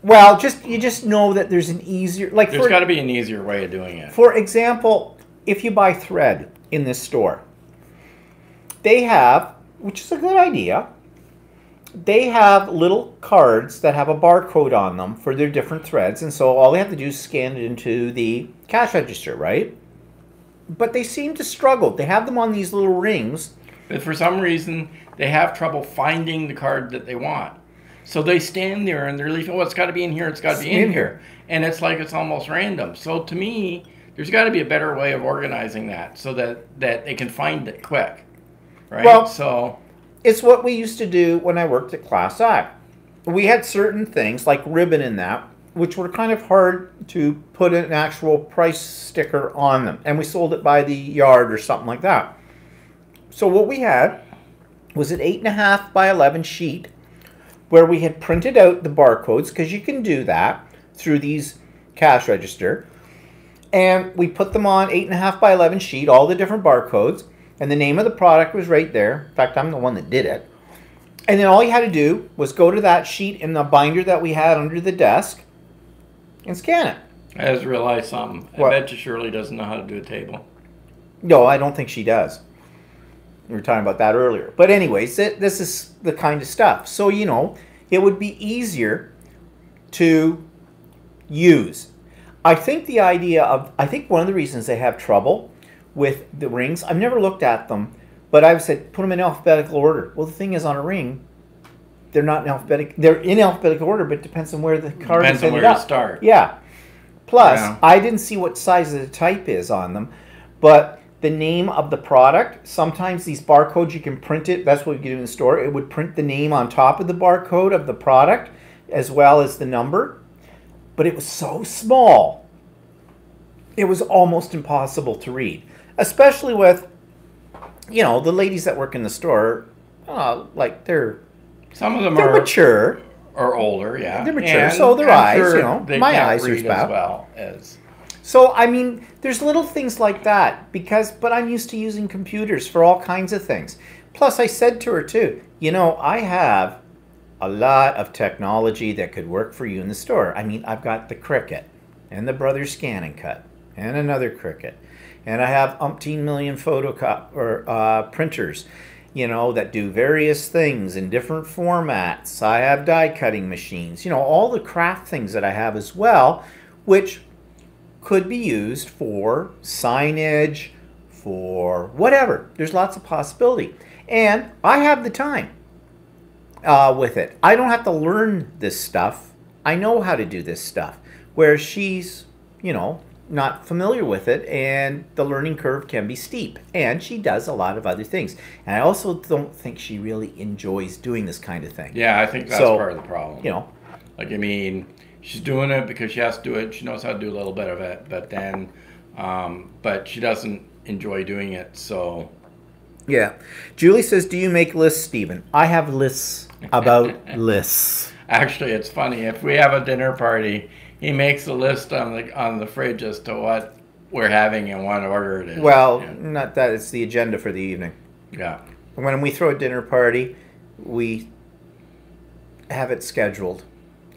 well, you just know that there's an easier, like, there's got to be an easier way of doing it. For example, if you buy thread in this store, they have, which is a good idea, they have little cards that have a barcode on them for their different threads, and so all they have to do is scan it into the cash register, right? But they seem to struggle. They have them on these little rings. But for some reason, they have trouble finding the card that they want. So they stand there and they're leaving, oh, it's got to be in here, it's got to be in here. And it's like it's almost random. So to me, there's got to be a better way of organizing that so that they can find it quick. Right? Well, so it's what we used to do when I worked at Class I. We had certain things like ribbon in that, which were kind of hard to put an actual price sticker on them. And we sold it by the yard or something like that. So what we had was an 8.5 by 11 sheet where we had printed out the barcodes, because you can do that through these cash register. And we put them on 8.5 by 11 sheet, all the different barcodes, and the name of the product was right there. In fact, I'm the one that did it. And then all you had to do was go to that sheet in the binder that we had under the desk and scan it. I just realized something. What? I bet you Shirley doesn't know how to do a table. No, I don't think she does. We were talking about that earlier. But anyways, this is the kind of stuff. So, you know, it would be easier to use. I think I think one of the reasons they have trouble with the rings, I've never looked at them, but I've said, put them in alphabetical order. Well, the thing is, on a ring, they're not in alphabetical order, but it depends on where the card is. Depends on where you start. Yeah. Plus, Yeah. I didn't see what size of the type is on them, but the name of the product, sometimes these barcodes, you can print it. That's what we get in the store. It would print the name on top of the barcode of the product as well as the number. But it was so small, it was almost impossible to read. especially with, the ladies that work in the store, like Some of them they're are mature. or older, yeah. They're mature, And so their I'm eyes, sure they my can't eyes are read spout. as well as. So, I mean, there's little things like that but I'm used to using computers for all kinds of things. Plus, I said to her too, I have a lot of technology that could work for you in the store. I mean, I've got the Cricut and the Brothers Scan and Cut and another Cricut. And I have umpteen million printers, that do various things in different formats. I have die cutting machines, all the craft things that I have as well, which could be used for signage, for whatever. There's lots of possibility. And I have the time with it. I don't have to learn this stuff. I know how to do this stuff. Whereas she's, not familiar with it, and the learning curve can be steep. And she does a lot of other things. And I also don't think she really enjoys doing this kind of thing. Yeah, I think that's part of the problem. Like, I mean, she's doing it because she has to do it. She knows how to do a little bit of it, but then, but she doesn't enjoy doing it. So, yeah. Julie says, "Do you make lists, Stephen?" I have lists about lists. Actually, it's funny. If we have a dinner party, he makes a list on the fridge as to what we're having and what order it is. Well, not that. It's the agenda for the evening. Yeah. When we throw a dinner party, we have it scheduled.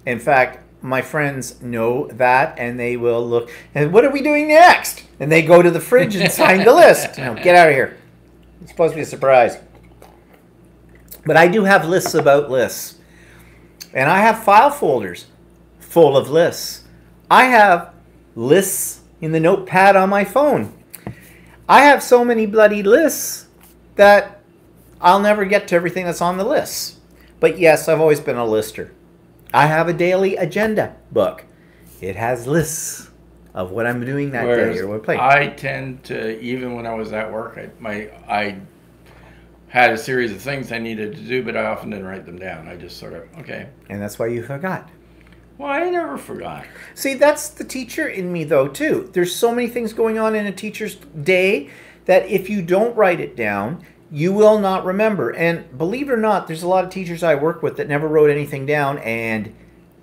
In fact, my friends know that, and they will look, and what are we doing next? And they go to the fridge and sign the list. Get out of here. It's supposed to be a surprise. But I do have lists about lists. And I have file folders full of lists. I have lists in the notepad on my phone. I have so many bloody lists that I'll never get to everything that's on the list. But yes, I've always been a lister. I have a daily agenda book. It has lists of what I'm doing that day or what I'm playing. I tend to, even when I was at work, I had a series of things I needed to do, but I often didn't write them down. I just sort of, okay. And that's why you forgot. Well, I never forgot. See, that's the teacher in me, though, too. There's so many things going on in a teacher's day that if you don't write it down, you will not remember. And believe it or not, there's a lot of teachers I work with that never wrote anything down and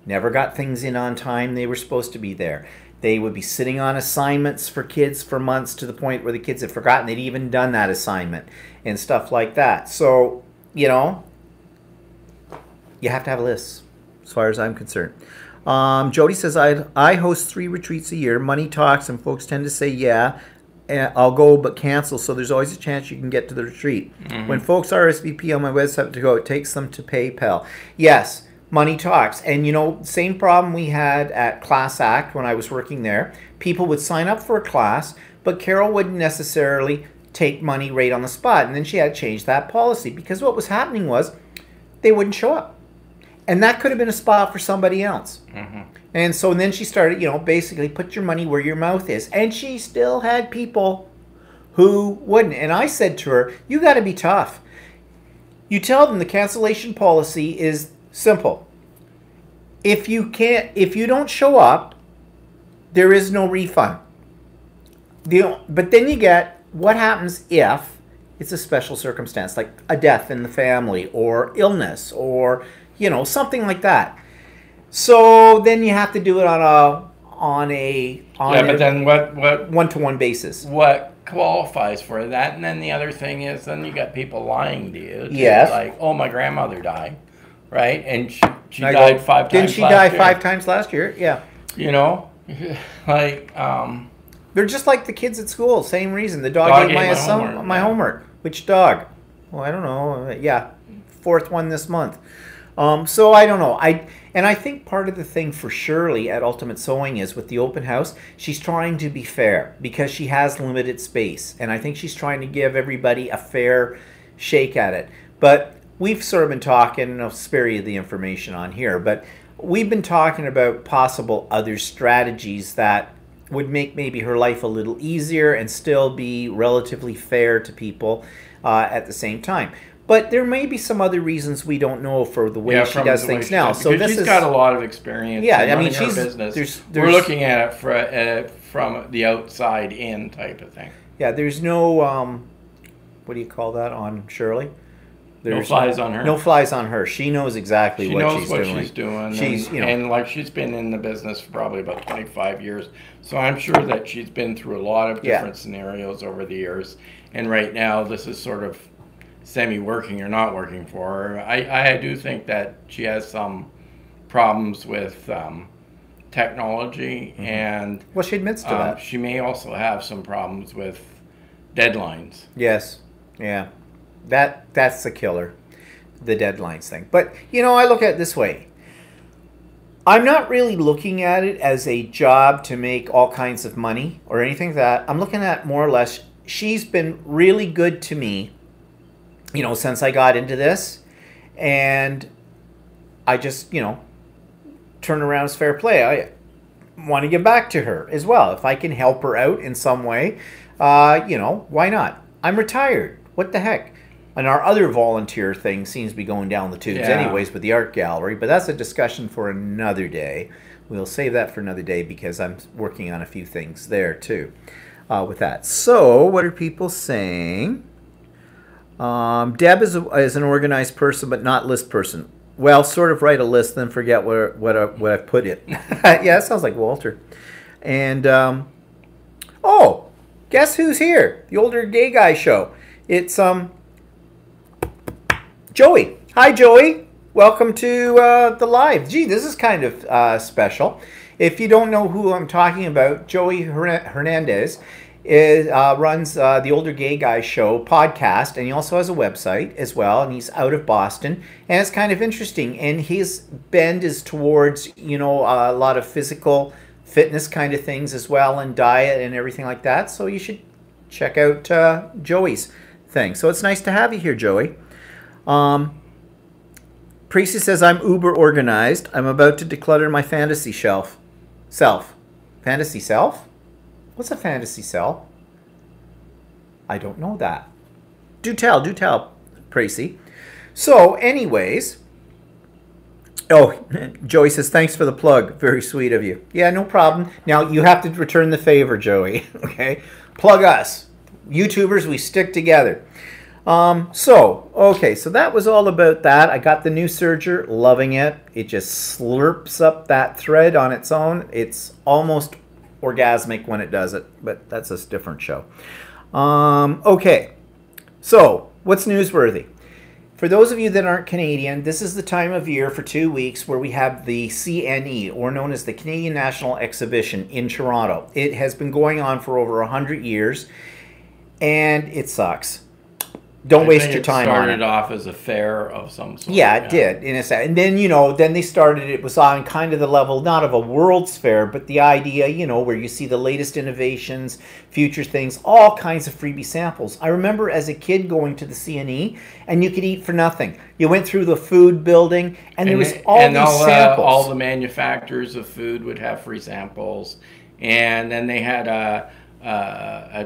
never got things in on time they were supposed to be there. They would be sitting on assignments for kids for months to the point where the kids had forgotten they'd even done that assignment and stuff like that. So, you have to have lists as far as I'm concerned. Jody says, I host 3 retreats a year. Money talks, and folks tend to say, yeah, I'll go but cancel, so there's always a chance you can get to the retreat. Mm-hmm. When folks RSVP on my website to go, it takes them to PayPal. Yes, money talks. And, same problem we had at Class Act when I was working there. People would sign up for a class, but Carol wouldn't necessarily take money right on the spot. And then she had to change that policy because what was happening was they wouldn't show up. And that could have been a spot for somebody else. Mm-hmm. And so then she started, basically put your money where your mouth is. And she still had people who wouldn't. And I said to her, you got to be tough. You tell them the cancellation policy is simple. If you don't show up, there is no refund. But then you get what happens if it's a special circumstance, like a death in the family or illness or something like that. So then you have to do it on a but then what one-to-one basis. What qualifies for that? And then the other thing is, then you got people lying to you. Yes. Like, oh, my grandmother died, right? And she died 5 times. Didn't she die 5 times last year? Yeah. Like they're just like the kids at school. Same reason. The dog ate my homework. Which dog? Well, I don't know. Yeah, 4th one this month. So I don't know. I think part of the thing for Shirley at Ultimate Sewing is with the open house, she's trying to be fair because she has limited space. And I think she's trying to give everybody a fair shake at it. But we've sort of been talking, and I'll spare you the information on here, but we've been talking about possible other strategies that would make maybe her life a little easier and still be relatively fair to people at the same time. But there may be some other reasons we don't know for the way she does things now. So she's got a lot of experience. Yeah, in her business. We're looking at it from the outside in type of thing. Yeah, there's no what do you call that on Shirley? No flies on her. No flies on her. She knows exactly She what knows she's what doing. she's doing. She's, and, you know, and like she's been in the business for probably about 25 years. So I'm sure that she's been through a lot of different scenarios over the years. And right now, this is sort of semi-working or not working for her. I do think that she has some problems with technology, and well, she admits to that. she may also have some problems with deadlines. Yes, yeah, that's the killer, the deadlines thing. But you know, I look at it this way. I'm not really looking at it as a job to make all kinds of money or anything like that. I'm looking at more or less, she's been really good to me, you know, since I got into this, and I just, you know, turn around as fair play. I want to give back to her as well. If I can help her out in some way, you know, why not? I'm retired. What the heck? And our other volunteer thing seems to be going down the tubes anyways with the art gallery, but that's a discussion for another day. We'll save that for another day because I'm working on a few things there too with that. So what are people saying? Deb is an organized person, but not list person. Well, sort of write a list, then forget what I put it. Yeah, that sounds like Walter. And, oh, guess who's here? The Older Gay Guy Show. It's, Joey. Hi, Joey. Welcome to the live. Gee, this is kind of special. If you don't know who I'm talking about, Joey Hernandez runs the Older Gay Guy Show podcast, and he also has a website as well, and he's out of Boston, and it's kind of interesting, and his bend is towards, you know, a lot of physical fitness kind of things as well, and diet and everything like that, so you should check out Joey's thing. So it's nice to have you here, Joey. Precy says, I'm uber organized. I'm about to declutter my fantasy self. Fantasy self? What's a fantasy self? I don't know that. Do tell, Precy. So, anyways. Oh, Joey says, thanks for the plug. Very sweet of you. Yeah, no problem. Now, you have to return the favor, Joey. Okay? Plug us. YouTubers, we stick together. Okay, so that was all about that. I got the new serger, loving it. It just slurps up that thread on its own. It's almost orgasmic when it does it, but that's a different show. Okay, so what's newsworthy? For those of you that aren't Canadian, this is the time of year for 2 weeks where we have the CNE, or known as the Canadian National Exhibition in Toronto. It has been going on for over 100 years, and it sucks. Don't waste your time on it. It started off as a fair of some sort. Yeah, it did. And then, you know, then they started, it was on kind of the level, not of a World's Fair, but the idea, you know, where you see the latest innovations, future things, all kinds of freebie samples. I remember as a kid going to the CNE, and you could eat for nothing. You went through the food building, and there was all these samples. All the manufacturers of food would have free samples. And then they had a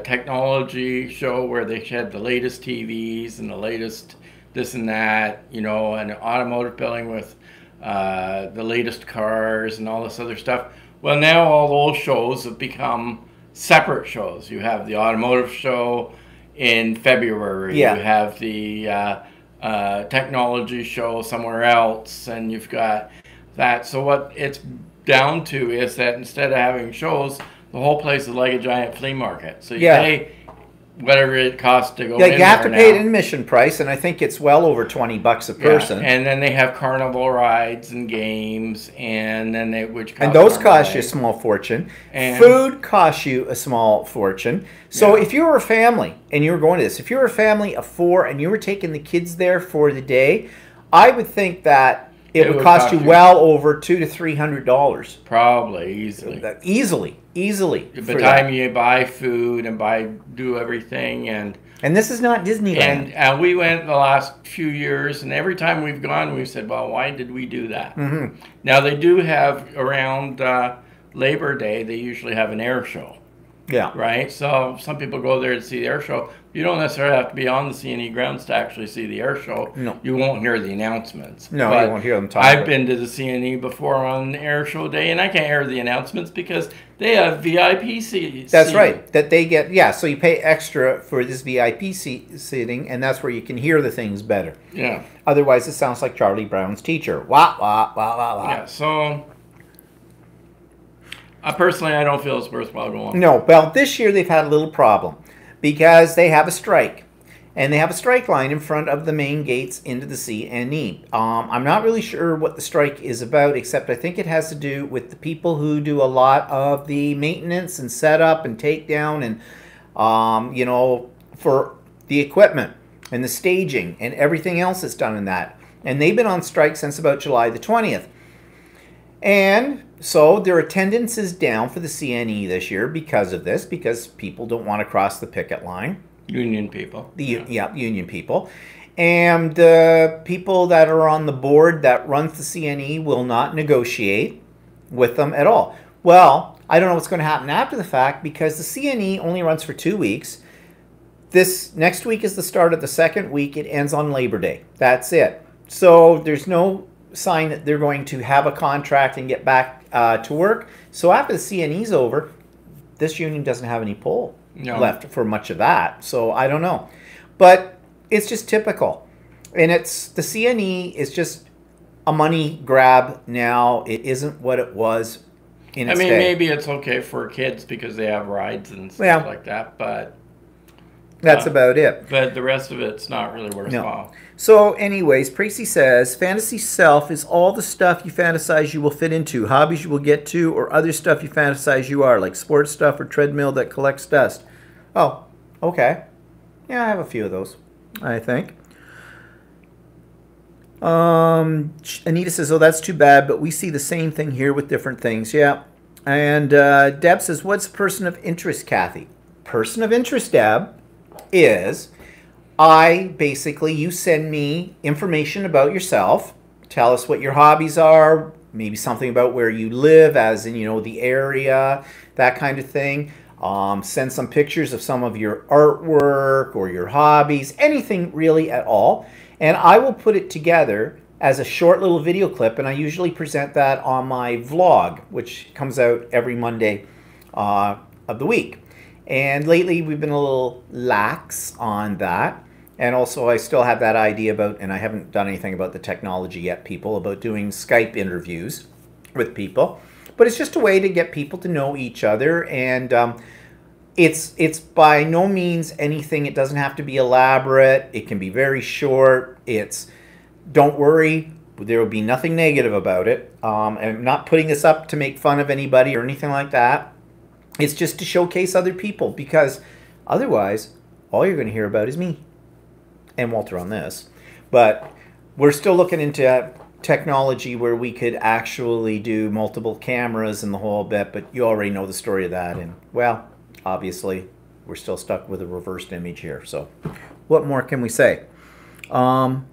technology show where they had the latest TVs and the latest this and that, you know, and automotive building with the latest cars and all this other stuff. Well, now all those shows have become separate shows. You have the automotive show in February. Yeah. You have the technology show somewhere else, and you've got that. So what it's down to is that instead of having shows, the whole place is like a giant flea market. So you pay whatever it costs to go in there. You have to pay an admission price, and I think it's well over $20 a person. Yeah. And then they have carnival rides and games, and then those cost you a small fortune. And food costs you a small fortune. So if you were a family and you were going to this, if you were a family of 4 and you were taking the kids there for the day, I would think that it would cost you well over $200 to $300. Probably Easily. By the time you buy food and do everything, and this is not Disneyland. And we went the last few years, and every time we've gone, we've said, "Well, why did we do that?" Mm-hmm. Now they do have around Labor Day. They usually have an air show. Yeah. Right? So some people go there to see the air show. You don't necessarily have to be on the CNE grounds to actually see the air show. No. You won't hear the announcements. No, but you won't hear them talk. I've been to the CNE before on the air show day, and I can't hear the announcements because they have VIP seats. That's right. That they get, yeah, so you pay extra for this VIP seating, and that's where you can hear the things better. Yeah. Otherwise, it sounds like Charlie Brown's teacher. Wah, wah, wah, wah, wah. Yeah, so personally, I don't feel it's worthwhile going. No, well, this year they've had a little problem because they have a strike. And they have a strike line in front of the main gates into the CNE. I'm not really sure what the strike is about, except I think it has to do with the people who do a lot of the maintenance and setup and takedown and, you know, for the equipment and the staging and everything else that's done in that. And they've been on strike since about July the 20th. And so their attendance is down for the CNE this year because of this, because people don't want to cross the picket line. Union people. Union people. And people that are on the board that runs the CNE will not negotiate with them at all. Well, I don't know what's going to happen after the fact because the CNE only runs for 2 weeks. This next week is the start of the second week. It ends on Labor Day. That's it. So there's no sign that they're going to have a contract and get back to work. So after the CNE's over, this union doesn't have any pull. No. Left for much of that. So I don't know. But it's just typical. And it's the CNE is just a money grab now. It isn't what it was in its day. Maybe it's okay for kids because they have rides and stuff like that, but that's about it. But the rest of it's not really worthwhile. No. So anyways, Tracy says, fantasy self is all the stuff you fantasize you will fit into, hobbies you will get to, or other stuff you fantasize you are, like sports stuff or treadmill that collects dust. Oh, okay. Yeah, I have a few of those, I think. Anita says, oh, that's too bad, but we see the same thing here with different things. Yeah. And Deb says, what's person of interest, Kathy? Person of interest, Deb, is you send me information about yourself, tell us what your hobbies are, maybe something about where you live, as in, you know, the area, that kind of thing. Send some pictures of some of your artwork or your hobbies, anything really at all. And I will put it together as a short little video clip, and I usually present that on my vlog, which comes out every Monday of the week. And lately we've been a little lax on that. And also I still have that idea about, and I haven't done anything about the technology yet, people, about doing Skype interviews with people. But it's just a way to get people to know each other. And it's by no means anything. It doesn't have to be elaborate. It can be very short. Don't worry, there will be nothing negative about it. I'm not putting this up to make fun of anybody or anything like that. It's just to showcase other people, because otherwise all you're going to hear about is me and Walter on this. But we're still looking into technology where we could actually do multiple cameras and the whole bit, but you already know the story of that. And, well, obviously we're still stuck with a reversed image here. So what more can we say? And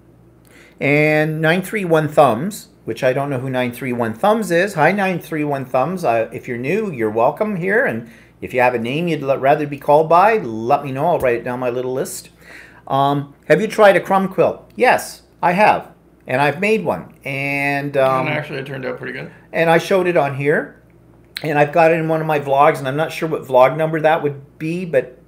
931 Thumbs, which I don't know who 931 Thumbs is. Hi, 931 Thumbs. If you're new, you're welcome here. And if you have a name you'd rather be called by, let me know. I'll write it down my little list. Have you tried a crumb quilt? Yes, I have. And I've made one. And actually it turned out pretty good. And I showed it on here. And I've got it in one of my vlogs. And I'm not sure what vlog number that would be. But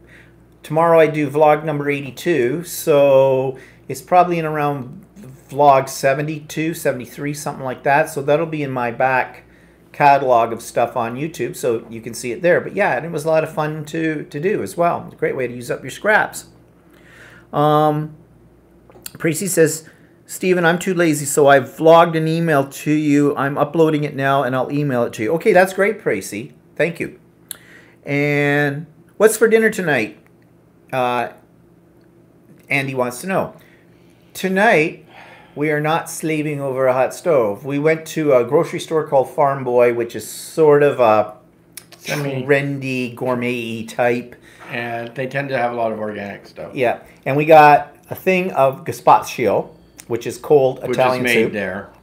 tomorrow I do vlog number 82. So it's probably in around vlog 72, 73, something like that. So that'll be in my back catalog of stuff on YouTube, so you can see it there. But yeah, and it was a lot of fun to do as well. It's a great way to use up your scraps. Precy says, Stephen, I'm too lazy, so I've vlogged an email to you. I'm uploading it now, and I'll email it to you. Okay, that's great, Precy. Thank you. And what's for dinner tonight? Andy wants to know. Tonight, we are not slaving over a hot stove. We went to a grocery store called Farm Boy, which is sort of a trendy, gourmet-y type. And they tend to have a lot of organic stuff. Yeah, and we got a thing of gazpacho, which is cold Italian soup.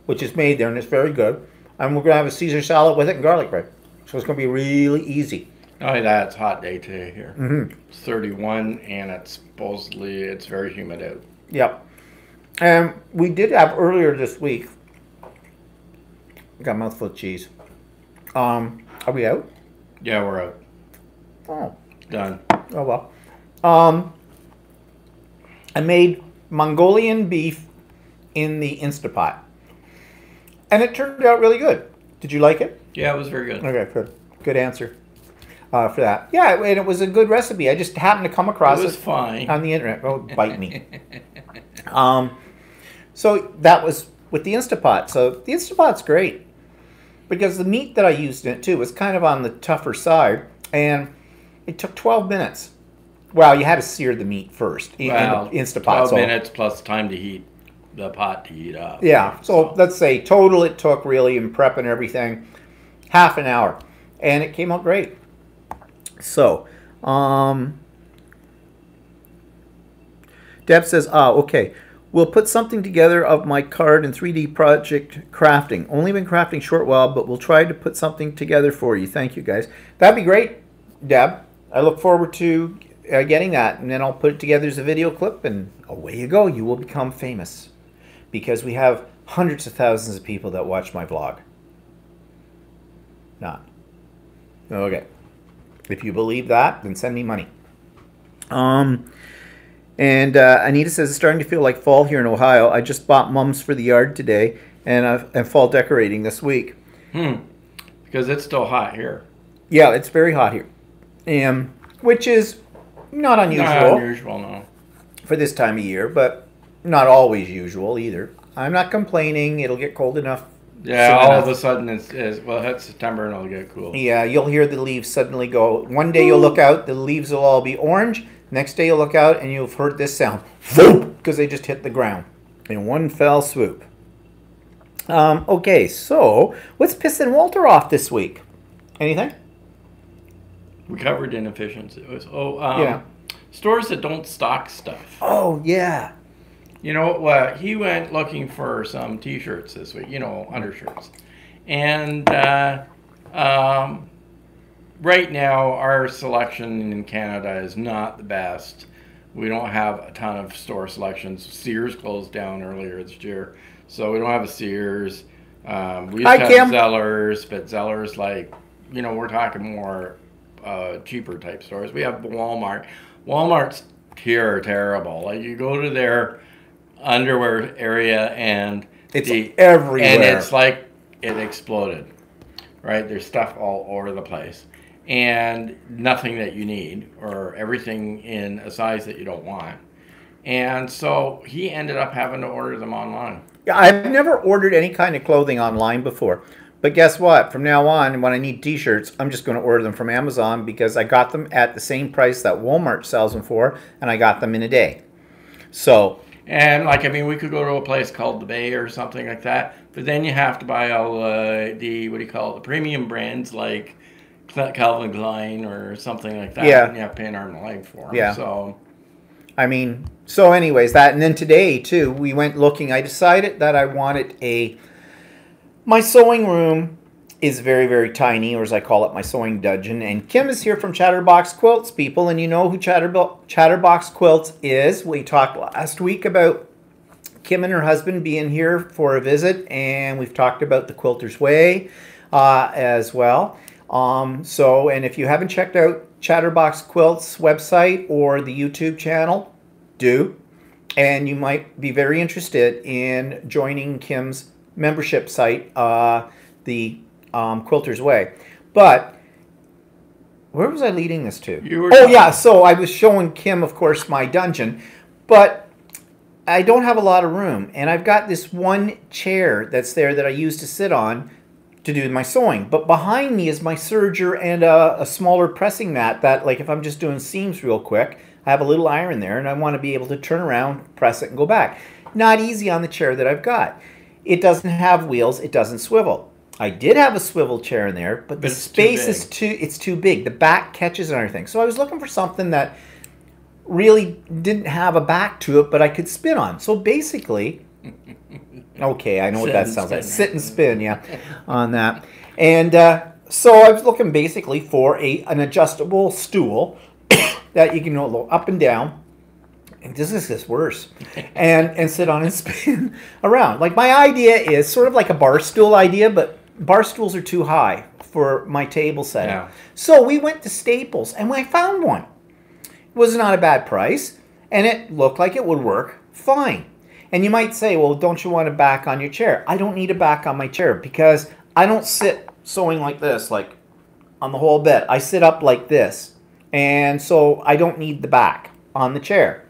Which is made there, and it's very good. And we're going to have a Caesar salad with it and garlic bread. So it's going to be really easy. Not only that, it's a hot day today here. Mm-hmm. It's 31, and it's very humid out. Yep. And we did have earlier this week. Got a mouthful of cheese. Are we out? Yeah, we're out. Oh. Done. Oh well. I made Mongolian beef in the Instapot. And it turned out really good. Did you like it? Yeah, it was very good. Okay, good. Good answer for that. Yeah, and it was a good recipe. I just happened to come across It was fine. on the internet. Oh, bite me. So that was with the Instapot. So the Instapot's great because the meat that I used in it too was kind of on the tougher side, and it took 12 minutes. Well, you had to sear the meat first in the Instapot. 12 minutes plus time to heat the pot to heat up. Yeah, so let's say total it took really in prep and everything, half an hour. And it came out great. So, Deb says, okay. We'll put something together of my card and 3D project crafting. Only been crafting a short while, but we'll try to put something together for you. Thank you, guys. That'd be great, Deb. I look forward to getting that. And then I'll put it together as a video clip, and away you go. You will become famous. Because we have hundreds of thousands of people that watch my vlog. Not. Okay. If you believe that, then send me money. And Anita says, it's starting to feel like fall here in Ohio. I just bought mums for the yard today and fall decorating this week. Because it's still hot here. Yeah, it's very hot here. Which is not unusual. Not unusual, no. For this time of year, but not always usual either. I'm not complaining. It'll get cold enough. Yeah, all of a sudden well, it's September and it'll get cool. Yeah, you'll hear the leaves suddenly go. One day you'll look out, the leaves will all be orange. Next day you'll look out and you've heard this sound. Because they just hit the ground in one fell swoop. Okay, so what's pissing Walter off this week? Anything? We covered inefficiency. Yeah. Stores that don't stock stuff. Oh, yeah. You know, he went looking for some T-shirts this week, undershirts. And right now, our selection in Canada is not the best. We don't have a ton of store selections. Sears closed down earlier this year, so we don't have a Sears. We used to have Zellers, but Zellers, we're talking more cheaper type stores. We have Walmart. Walmart's here are terrible. Like, you go to their underwear area and it's everywhere. And it's like it exploded, right? There's stuff all over the place. And nothing that you need, or everything in a size that you don't want. And so he ended up having to order them online. Yeah, I've never ordered any kind of clothing online before. But guess what? From now on, when I need T-shirts, I'm just going to order them from Amazon because I got them at the same price that Walmart sells them for, and I got them in a day. So... And, we could go to a place called The Bay or something like that, but then you have to buy all the premium brands like Calvin Klein or something like that. Yeah. And you have to pay an arm and a leg for them. Yeah. So anyways, that, and then today, too, we went looking. I decided that I wanted my sewing room is very, very tiny, or as I call it, my sewing dungeon. And Kim is here from Chatterbox Quilts, people, and you know who Chatterbox Quilts is. We talked last week about Kim and her husband being here for a visit, and we've talked about the Quilter's Way as well. And if you haven't checked out Chatterbox Quilts website or the YouTube channel, do. And you might be very interested in joining Kim's membership site, the Quilter's Way. But where was I leading this to? So I was showing Kim, of course, my dungeon, but I don't have a lot of room, and I've got this one chair that's there that I use to sit on to do my sewing. But behind me is my serger and a smaller pressing mat that, if I'm just doing seams real quick, I have a little iron there, and I want to be able to turn around, press it, and go back. Not easy on the chair that I've got. It doesn't have wheels. It doesn't swivel. I did have a swivel chair in there, but the space is too big. The back catches and everything. So I was looking for something that really didn't have a back to it, but I could spin on. So basically, okay, I know what that sounds like. Sit and spin, yeah, on that. And So I was looking basically for an adjustable stool that you can go up and down. And this is just worse. And sit on and spin around. Like my idea is sort of like a bar stool idea, but bar stools are too high for my table setting. Yeah. So we went to Staples and I found one. It was not a bad price and it looked like it would work fine. And you might say, well, don't you want a back on your chair? I don't need a back on my chair because I don't sit sewing like this, like on the whole bed. I sit up like this. And so I don't need the back on the chair.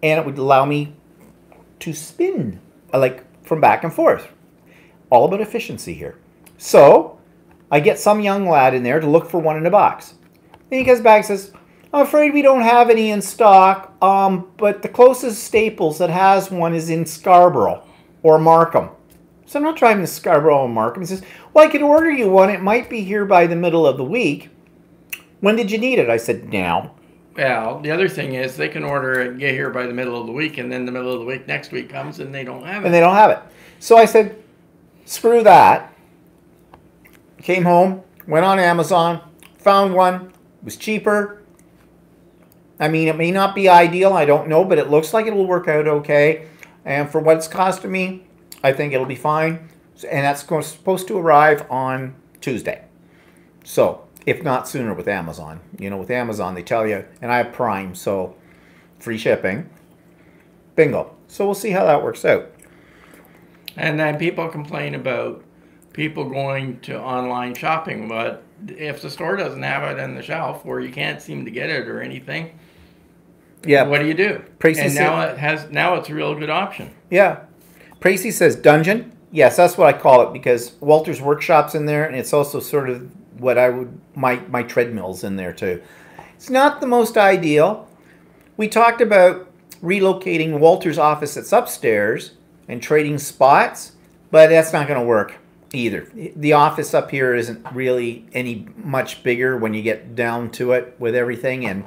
And it would allow me to spin, like from back and forth. All about efficiency here. So I get some young lad in there to look for one in a box. Then he comes back and says, I'm afraid we don't have any in stock, but the closest Staples that has one is in Scarborough or Markham. So I'm not driving to Scarborough or Markham. He says, well, I could order you one. It might be here by the middle of the week. When did you need it? I said, now. Well, the other thing is they can order it, get here by the middle of the week, and then the middle of the week next week comes and they don't have it. And they don't have it. So I said, screw that. Came home, went on Amazon, found one, it was cheaper. I mean, it may not be ideal, I don't know, but it looks like it will work out okay. And for what it's costing me, I think it'll be fine. And that's supposed to arrive on Tuesday. So, if not sooner with Amazon. You know, with Amazon, they tell you, and I have Prime, so free shipping. Bingo. So we'll see how that works out. And then people complain about people going to online shopping, but if the store doesn't have it on the shelf or you can't seem to get it or anything, yeah, what do you do? Tracy and said, now it's a real good option. Yeah. Tracy says dungeon. Yes, that's what I call it because Walter's Workshop's in there and it's also sort of what I would, my treadmill's in there too. It's not the most ideal. We talked about relocating Walter's office that's upstairs and trading spots, but that's not going to work either. The office up here isn't really any much bigger when you get down to it with everything, and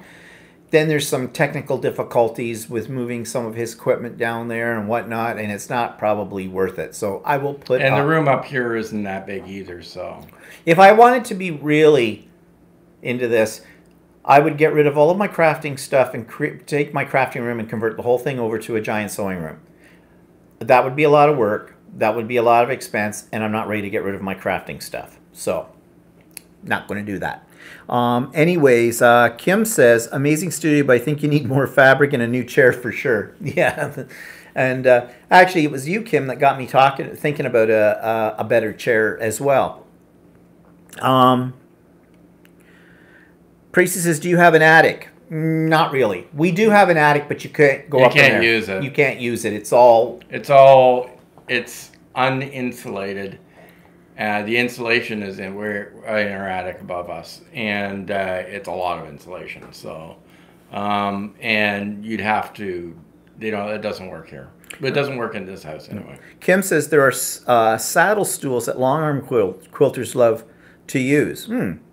then there's some technical difficulties with moving some of his equipment down there and whatnot, and it's not probably worth it. So I will put And the room up here isn't that big either, so. If I wanted to be really into this, I would get rid of all of my crafting stuff and take my crafting room and convert the whole thing over to a giant sewing room. That would be a lot of work. That would be a lot of expense, and I'm not ready to get rid of my crafting stuff. So, not going to do that. Anyways, Kim says, amazing studio, but I think you need more fabric and a new chair for sure. Yeah. And actually, it was you, Kim, that got me thinking about a better chair as well. Tracy says, do you have an attic? Not really. We do have an attic, but you can't go up in there. You can't use it. You can't use it. It's uninsulated. The insulation is in our attic above us, and it's a lot of insulation. So, and you'd have to, it doesn't work here. But it doesn't work in this house anyway. Kim says there are saddle stools that long arm quilters love to use.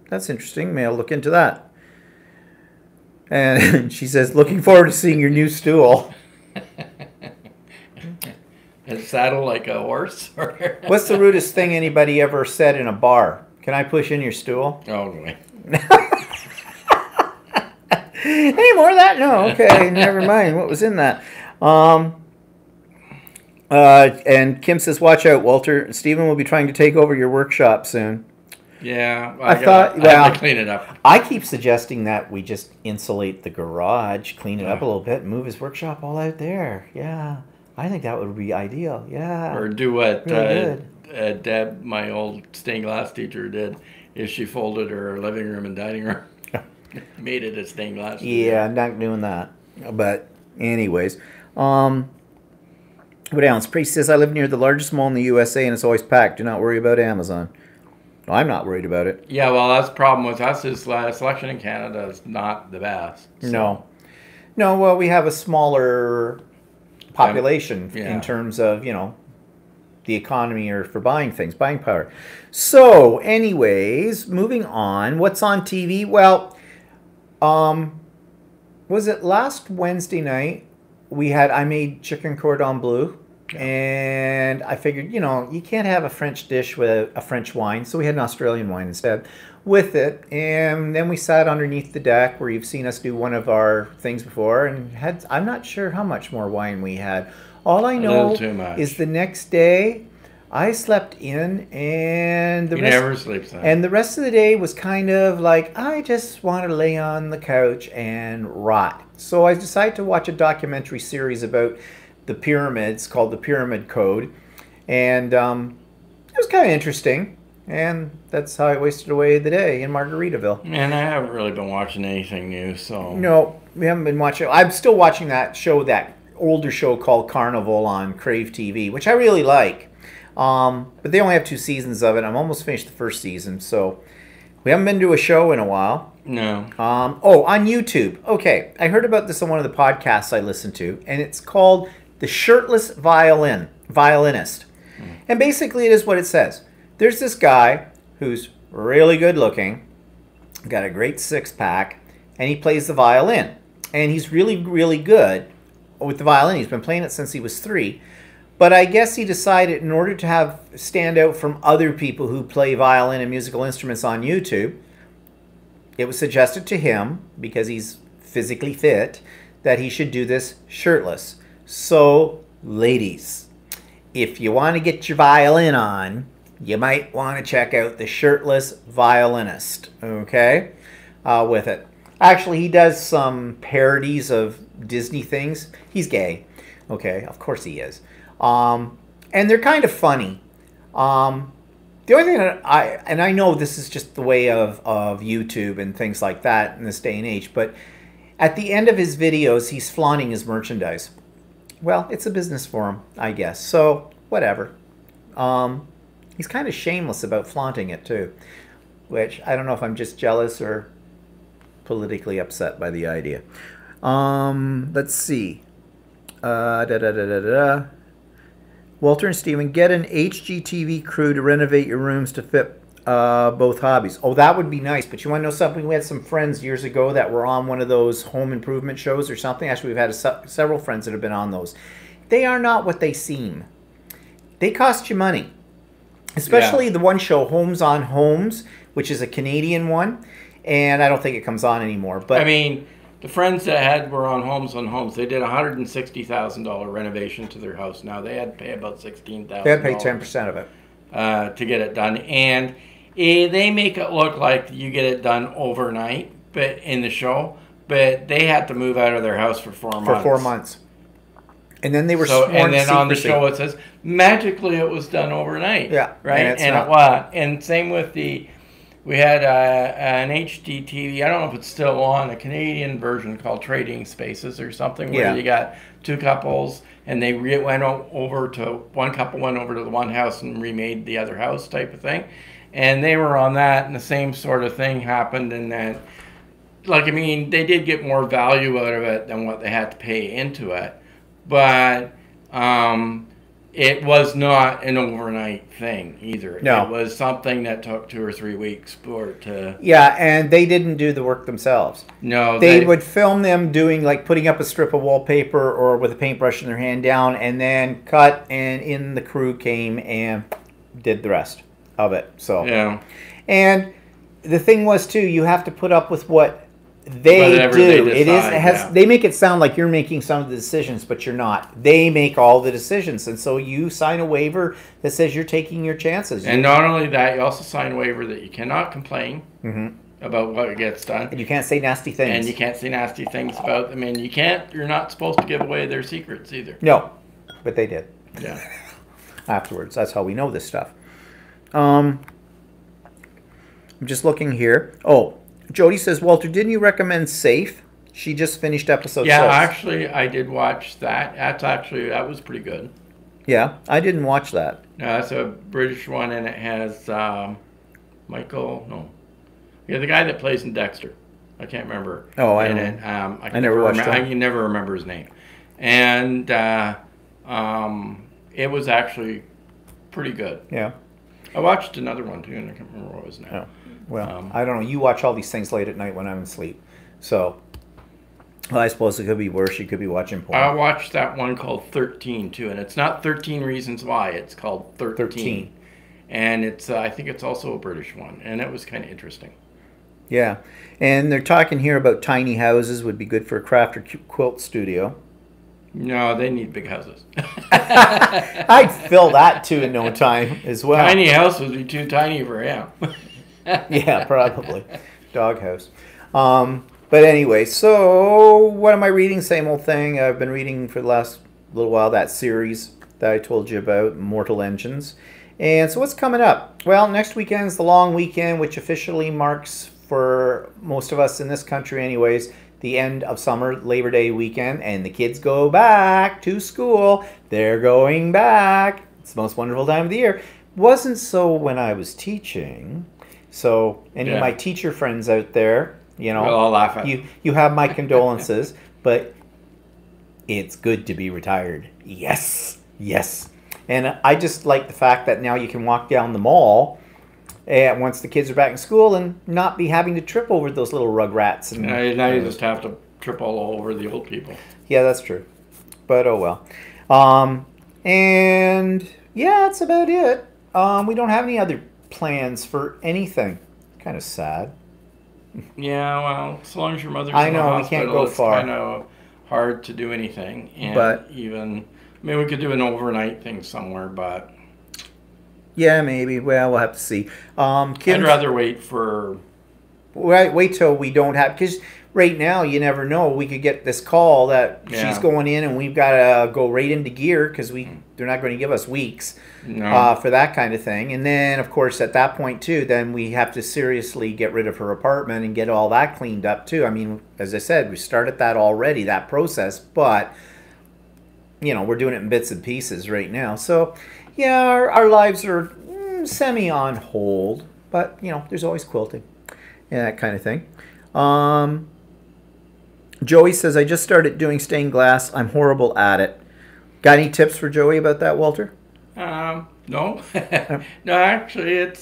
That's interesting. May I look into that? And she says, looking forward to seeing your new stool. Is saddle like a horse? What's the rudest thing anybody ever said in a bar? Can I push in your stool? Oh, boy. Any more of that? No. Okay, never mind. What was in that? And Kim says, watch out, Walter. Stephen will be trying to take over your workshop soon. Yeah, I thought I have to clean it up. I keep suggesting that we just insulate the garage, clean it up a little bit, and move his workshop all out there. Yeah, I think that would be ideal. Yeah. Or do what really Deb, my old stained glass teacher, did. Is she folded her living room and dining room, made it a stained glass. Yeah, I'm not doing that. But anyways, what else? Priest says, I live near the largest mall in the USA and it's always packed. Do not worry about Amazon. I'm not worried about it. Yeah, well, that's the problem with us is selection in Canada is not the best. So. No, well, we have a smaller population in terms of, the economy or for buying things, buying power. So, anyways, moving on. What's on TV? Well, was it last Wednesday night I made chicken cordon bleu And I figured, you know, you can't have a French dish with a French wine, so we had an Australian wine instead with it. And then we sat underneath the deck where you've seen us do one of our things before, and had, I'm not sure how much more wine we had. All I know is the next day I slept in, and never sleeps in. And the rest of the day was kind of like, I just want to lay on the couch and rot. So I decided to watch a documentary series about the pyramids called The Pyramid Code, and it was kind of interesting. And that's how I wasted away the day in Margaritaville. And I haven't really been watching anything new, so... No, we haven't been watching... I'm still watching that show, that older show called Carnival on Crave TV, which I really like. But they only have 2 seasons of it. I'm almost finished the first season, so... We haven't been to a show in a while. No. Oh, on YouTube. Okay, I heard about this on one of the podcasts I listened to, and it's called The Shirtless Violinist. And basically it is what it says. There's this guy who's really good looking, got a great six-pack, and he plays the violin. And he's really, really good with the violin. He's been playing it since he was 3. But I guess he decided in order to stand out from other people who play violin and musical instruments on YouTube, it was suggested to him, because he's physically fit, that he should do this shirtless. So, ladies, if you want to get your violin on, you might want to check out The Shirtless Violinist, okay, with it. Actually, he does some parodies of Disney things. He's gay, okay, of course he is. And they're kind of funny. The only thing that I know this is just the way of YouTube and things like that in this day and age, but at the end of his videos, he's flaunting his merchandise. Well, it's a business for him, I guess, so whatever. He's kind of shameless about flaunting it, too. Which, I don't know if I'm just jealous or politically upset by the idea. Let's see. Walter and Steven, get an HGTV crew to renovate your rooms to fit both hobbies. Oh, that would be nice. But you want to know something? We had some friends years ago that were on one of those home improvement shows or something. Actually, we've had several friends that have been on those. They are not what they seem. They cost you money. Especially the one show, Homes on Homes, which is a Canadian one, and I don't think it comes on anymore. But I mean, the friends that were on Homes. They did a $160,000 renovation to their house. Now they had to pay about $16,000. They had to pay 10% of it to get it done, and they make it look like you get it done overnight, but in the show, but they had to move out of their house for 4 months. For 4 months. And then they were sworn and then secrecy. On the show it says magically it was done overnight. Yeah, right. And same with we had an HDTV. I don't know if it's still on, a Canadian version called Trading Spaces or something, where you got 2 couples and they went over to one couple went over to the one house and remade the other house type of thing, and they were on that, and the same sort of thing happened, and then like I mean they did get more value out of it than what they had to pay into it. But it was not an overnight thing either. No. It was something that took 2 or 3 weeks for it to... Yeah, and they didn't do the work themselves. No. They would film them doing, like, putting up a strip of wallpaper or with a paintbrush in their hand down, and then cut, and in the crew came and did the rest of it. So yeah. And the thing was, too, you have to put up with what... They do. They make it sound like you're making some of the decisions, but you're not. They make all the decisions, and so you sign a waiver that says you're taking your chances. And not only that, you also sign a waiver that you cannot complain about what gets done, and you can't say nasty things. And you can't say nasty things about them, and you're not supposed to give away their secrets either. No, but they did. Yeah. Afterwards, that's how we know this stuff. I'm just looking here. Oh. Jody says, Walter, didn't you recommend Safe? She just finished episode 6. Yeah, actually, I did watch that. That was pretty good. Yeah, I didn't watch that. No, that's a British one, and it has the guy that plays in Dexter. I can't remember. Oh, I don't know. I never watched him. I can never remember his name. And it was actually pretty good. Yeah. I watched another one, too, and I can't remember what his name. Oh. Well, I don't know. You watch all these things late at night when I'm asleep. So, Well, I suppose it could be worse. You could be watching porn. I watched that one called 13 too, and it's not 13 Reasons Why. It's called 13. 13. And it's I think it's also a British one, and it was kind of interesting. Yeah. And they're talking here about tiny houses would be good for a craft or quilt studio. No, they need big houses. I'd fill that too in no time as well. Tiny house would be too tiny for him. Yeah, probably. Doghouse. But anyway, so what am I reading? Same old thing. I've been reading for the last little while that series that I told you about, Mortal Engines. And so what's coming up? Well, next weekend is the long weekend, which officially marks, for most of us in this country anyways, the end of summer, Labor Day weekend, and the kids go back to school. They're going back. It's the most wonderful time of the year. Wasn't so when I was teaching. So any of my teacher friends out there, you know, we'll all laugh at you have my condolences, but it's good to be retired. Yes, yes. And I just like the fact that now you can walk down the mall once the kids are back in school and not be having to trip over those little rugrats. And now you just have to trip all over the old people. Yeah, that's true. But oh well. And yeah, that's about it. We don't have any other plans for anything. Kind of sad. Yeah, well, as long as your mother's I in the know, we hospital, can't go far. It's kind of hard to do anything. And But- even, I mean, we could do an overnight thing somewhere, but Yeah, maybe. Well, we'll have to see. I'd Kim's, rather wait for. wait till we don't have, because right now you never know. We could get this call that Yeah. she's going in and we've got to go right into gear because they're not going to give us weeks No. for that kind of thing. And then, of course, at that point too, then we have to seriously get rid of her apartment and get all that cleaned up too. I mean, as I said, we started that already, that process, but you know, we're doing it in bits and pieces right now. So yeah, our lives are semi on hold, but you know, there's always quilting and that kind of thing. Joey says, I just started doing stained glass. I'm horrible at it. Got any tips for Joey about that, Walter? No. No, actually, it's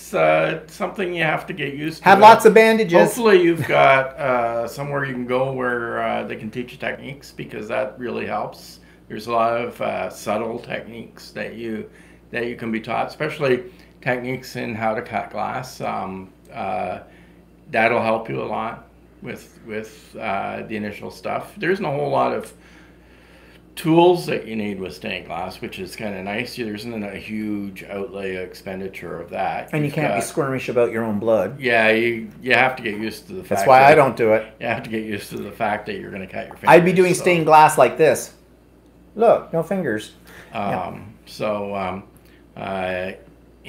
something you have to get used to. Have lots of bandages. Hopefully, you've got somewhere you can go where they can teach you techniques, because that really helps. There's a lot of subtle techniques that you can be taught, especially techniques in how to cut glass. That'll help you a lot with the initial stuff. There isn't a whole lot of tools that you need with stained glass, which is kind of nice. There isn't a huge outlay expenditure of that. And you can't be squirmish about your own blood. Yeah, you have to get used to the fact. That's why I don't do it. You have to get used to the fact that you're going to cut your fingers. I'd be doing stained glass like this. Look, no fingers.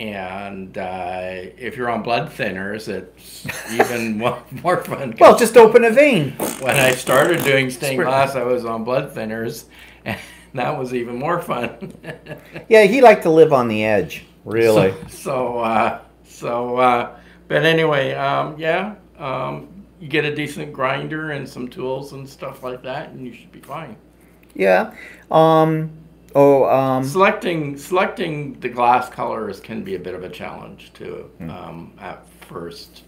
If you're on blood thinners, it's even more fun. Well, just open a vein. When I started doing stained glass, I was on blood thinners, and that was even more fun. Yeah, he liked to live on the edge, really. But anyway, you get a decent grinder and some tools and stuff like that, and you should be fine. Yeah. Selecting the glass colors can be a bit of a challenge too. At first,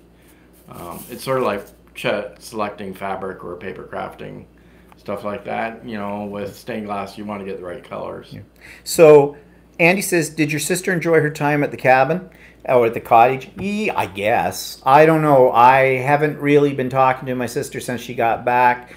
it's sort of like selecting fabric or paper crafting, stuff like that. You know, with stained glass, you want to get the right colors. Yeah. So, Andy says, did your sister enjoy her time at the cabin or at the cottage? Yeah, I guess. I don't know. I haven't really been talking to my sister since she got back.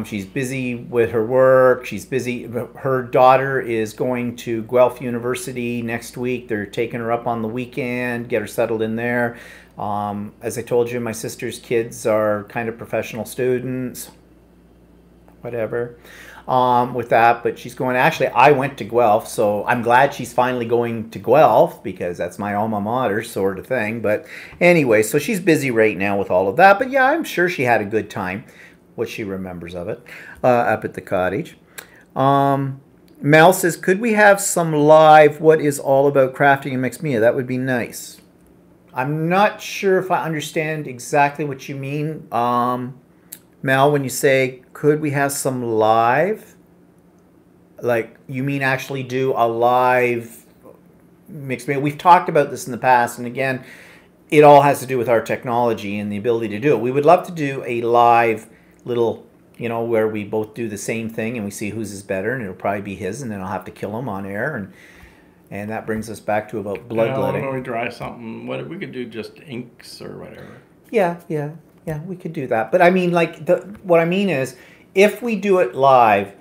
She's busy with her work. She's busy. Her daughter is going to Guelph University next week. They're taking her up on the weekend, get her settled in there. As I told you, my sister's kids are kind of professional students, whatever, with that. But she's going, actually, I went to Guelph, so I'm glad she's finally going to Guelph because that's my alma mater sort of thing. But anyway, so she's busy right now with all of that. But yeah, I'm sure she had a good time. What she remembers of it, up at the cottage. Mel says, could we have some live what is all about crafting and mixed media? That would be nice. I'm not sure if I understand exactly what you mean, Mel, when you say, could we have some live? Like, you mean actually do a live mixed media? We've talked about this in the past, and again, it all has to do with our technology and the ability to do it. We would love to do a live little You know, where we both do the same thing and we see whose is better, and it'll probably be his, and then I'll have to kill him on air, and that brings us back to about bloodletting. When we try something, what we could do, just inks or whatever. Yeah, we could do that. But I mean, like, what I mean is, if we do it live,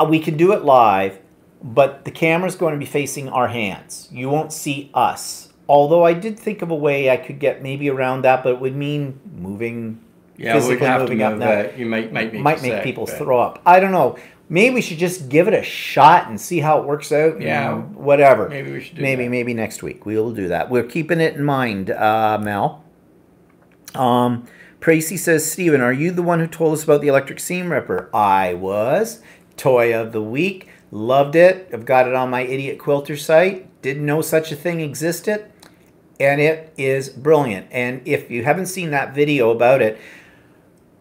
we can do it live, but the camera's going to be facing our hands. You won't see us. Although I did think of a way I could get maybe around that, but it would mean moving. Yeah, we'd have to move that. You might make people throw up. I don't know. Maybe we should just give it a shot and see how it works out. Yeah, whatever. Maybe we should do that. Maybe next week we will do that. We're keeping it in mind, Mel. Tracy says, Stephen, are you the one who told us about the electric seam ripper? I was. Toy of the week. Loved it. I've got it on my Idiot Quilter site. Didn't know such a thing existed. And it is brilliant. And if you haven't seen that video about it,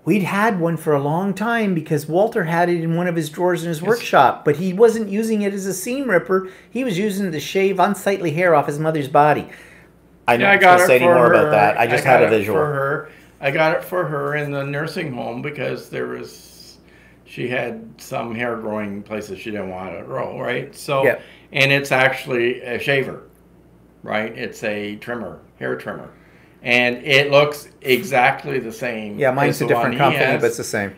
we'd had one for a long time because Walter had it in one of his drawers in his workshop, but he wasn't using it as a seam ripper. He was using it to shave unsightly hair off his mother's body. I don't want to say any more about that. I just had a visual. I got it for her in the nursing home because she had some hair growing places she didn't want to grow, right? So, yeah. And it's actually a shaver, right? It's a trimmer, hair trimmer. And it looks exactly the same. Yeah, mine's a different company, but it's the same.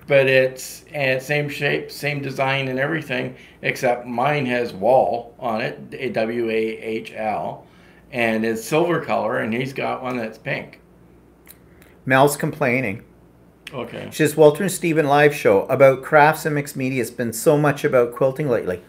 But it's same shape, same design and everything, except mine has Wahl on it, WAHL, and it's silver color, and he's got one that's pink. Mel's complaining. Okay. She says, Walter and Stephen live show about crafts and mixed media has been so much about quilting lately.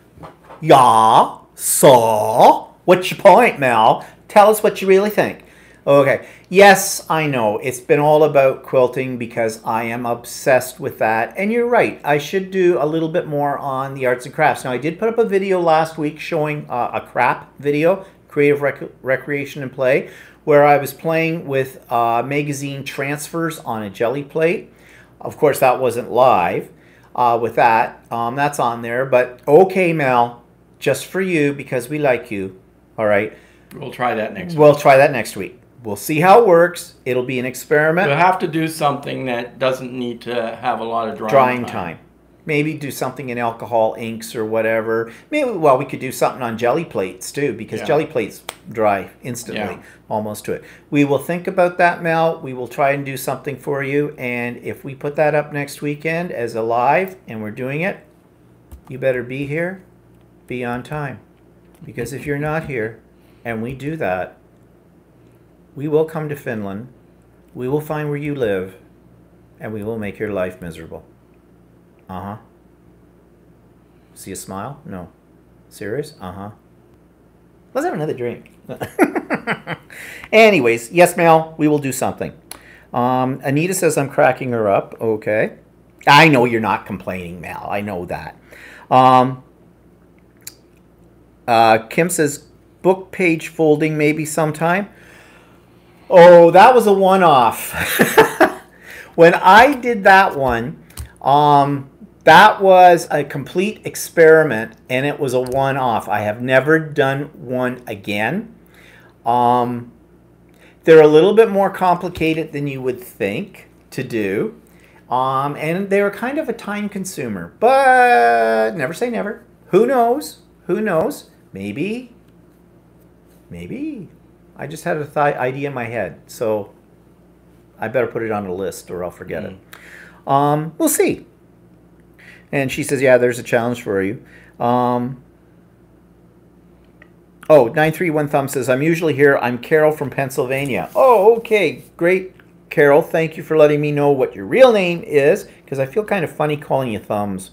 Yeah, so what's your point, Mel? Tell us what you really think. Okay. Yes, I know. It's been all about quilting because I am obsessed with that. And you're right. I should do a little bit more on the arts and crafts. Now, I did put up a video last week showing a crap video, Creative Recreation and Play, where I was playing with magazine transfers on a jelly plate. Of course, that wasn't live with that. That's on there. But okay, Mel, just for you because we like you. All right. We'll try that next week. We'll try that next week. We'll see how it works. It'll be an experiment. We'll have to do something that doesn't need to have a lot of drying time. Maybe do something in alcohol inks or whatever. Maybe, well, we could do something on jelly plates too, because jelly plates dry instantly, almost to it. We will think about that, Mel. We will try and do something for you. And if we put that up next weekend as a live and we're doing it, you better be here, be on time. Because if you're not here and we do that, we will come to Finland, we will find where you live, and we will make your life miserable. Uh-huh. See a smile? No. Serious? Uh-huh. Let's have another drink. Anyways, yes, Mel, we will do something. Anita says I'm cracking her up. Okay. I know you're not complaining, Mel. I know that. Kim says book page folding maybe sometime. Oh, that was a one-off. When I did that one, that was a complete experiment, and it was a one-off. I have never done one again. They're a little bit more complicated than you would think to do, and they're kind of a time consumer. But never say never. Who knows? Who knows? Maybe. I just had an idea in my head, so I better put it on a list or I'll forget it. We'll see. And she says, yeah, there's a challenge for you. 931 Thumb says, I'm usually here. I'm Carol from Pennsylvania. Oh, okay. Great, Carol. Thank you for letting me know what your real name is, because I feel kind of funny calling you Thumbs.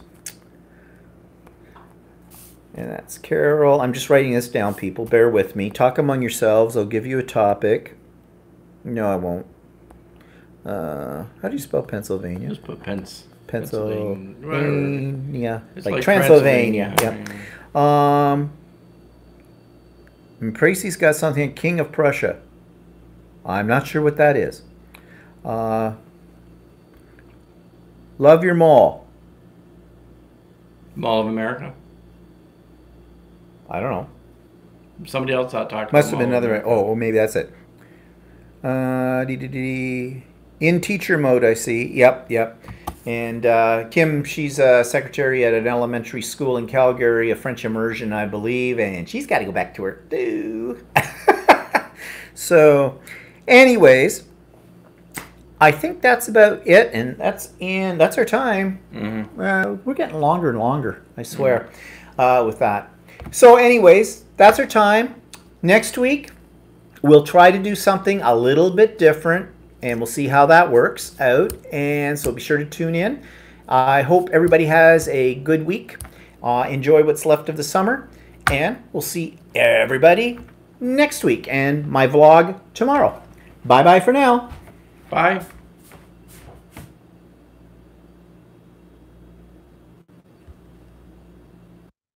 And that's Carol. I'm just writing this down, people. Bear with me. Talk among yourselves. I'll give you a topic. No, I won't. How do you spell Pennsylvania? Just put Pennsylvania. It's like Transylvania. Yeah. And Tracy's got something. King of Prussia. I'm not sure what that is. Love your mall. Mall of America. I don't know. Somebody else talked about Must have been another. Oh, maybe that's it. In teacher mode, I see. Yep, yep. And Kim, she's a secretary at an elementary school in Calgary, a French immersion, I believe, and she's got to go back to work too. So, anyways, I think that's about it, and that's our time. We're getting longer and longer, I swear, with that. So, anyways, that's our time. Next week, we'll try to do something a little bit different, and we'll see how that works out. And so be sure to tune in. I hope everybody has a good week. Enjoy what's left of the summer, and we'll see everybody next week and my vlog tomorrow. Bye-bye for now. Bye.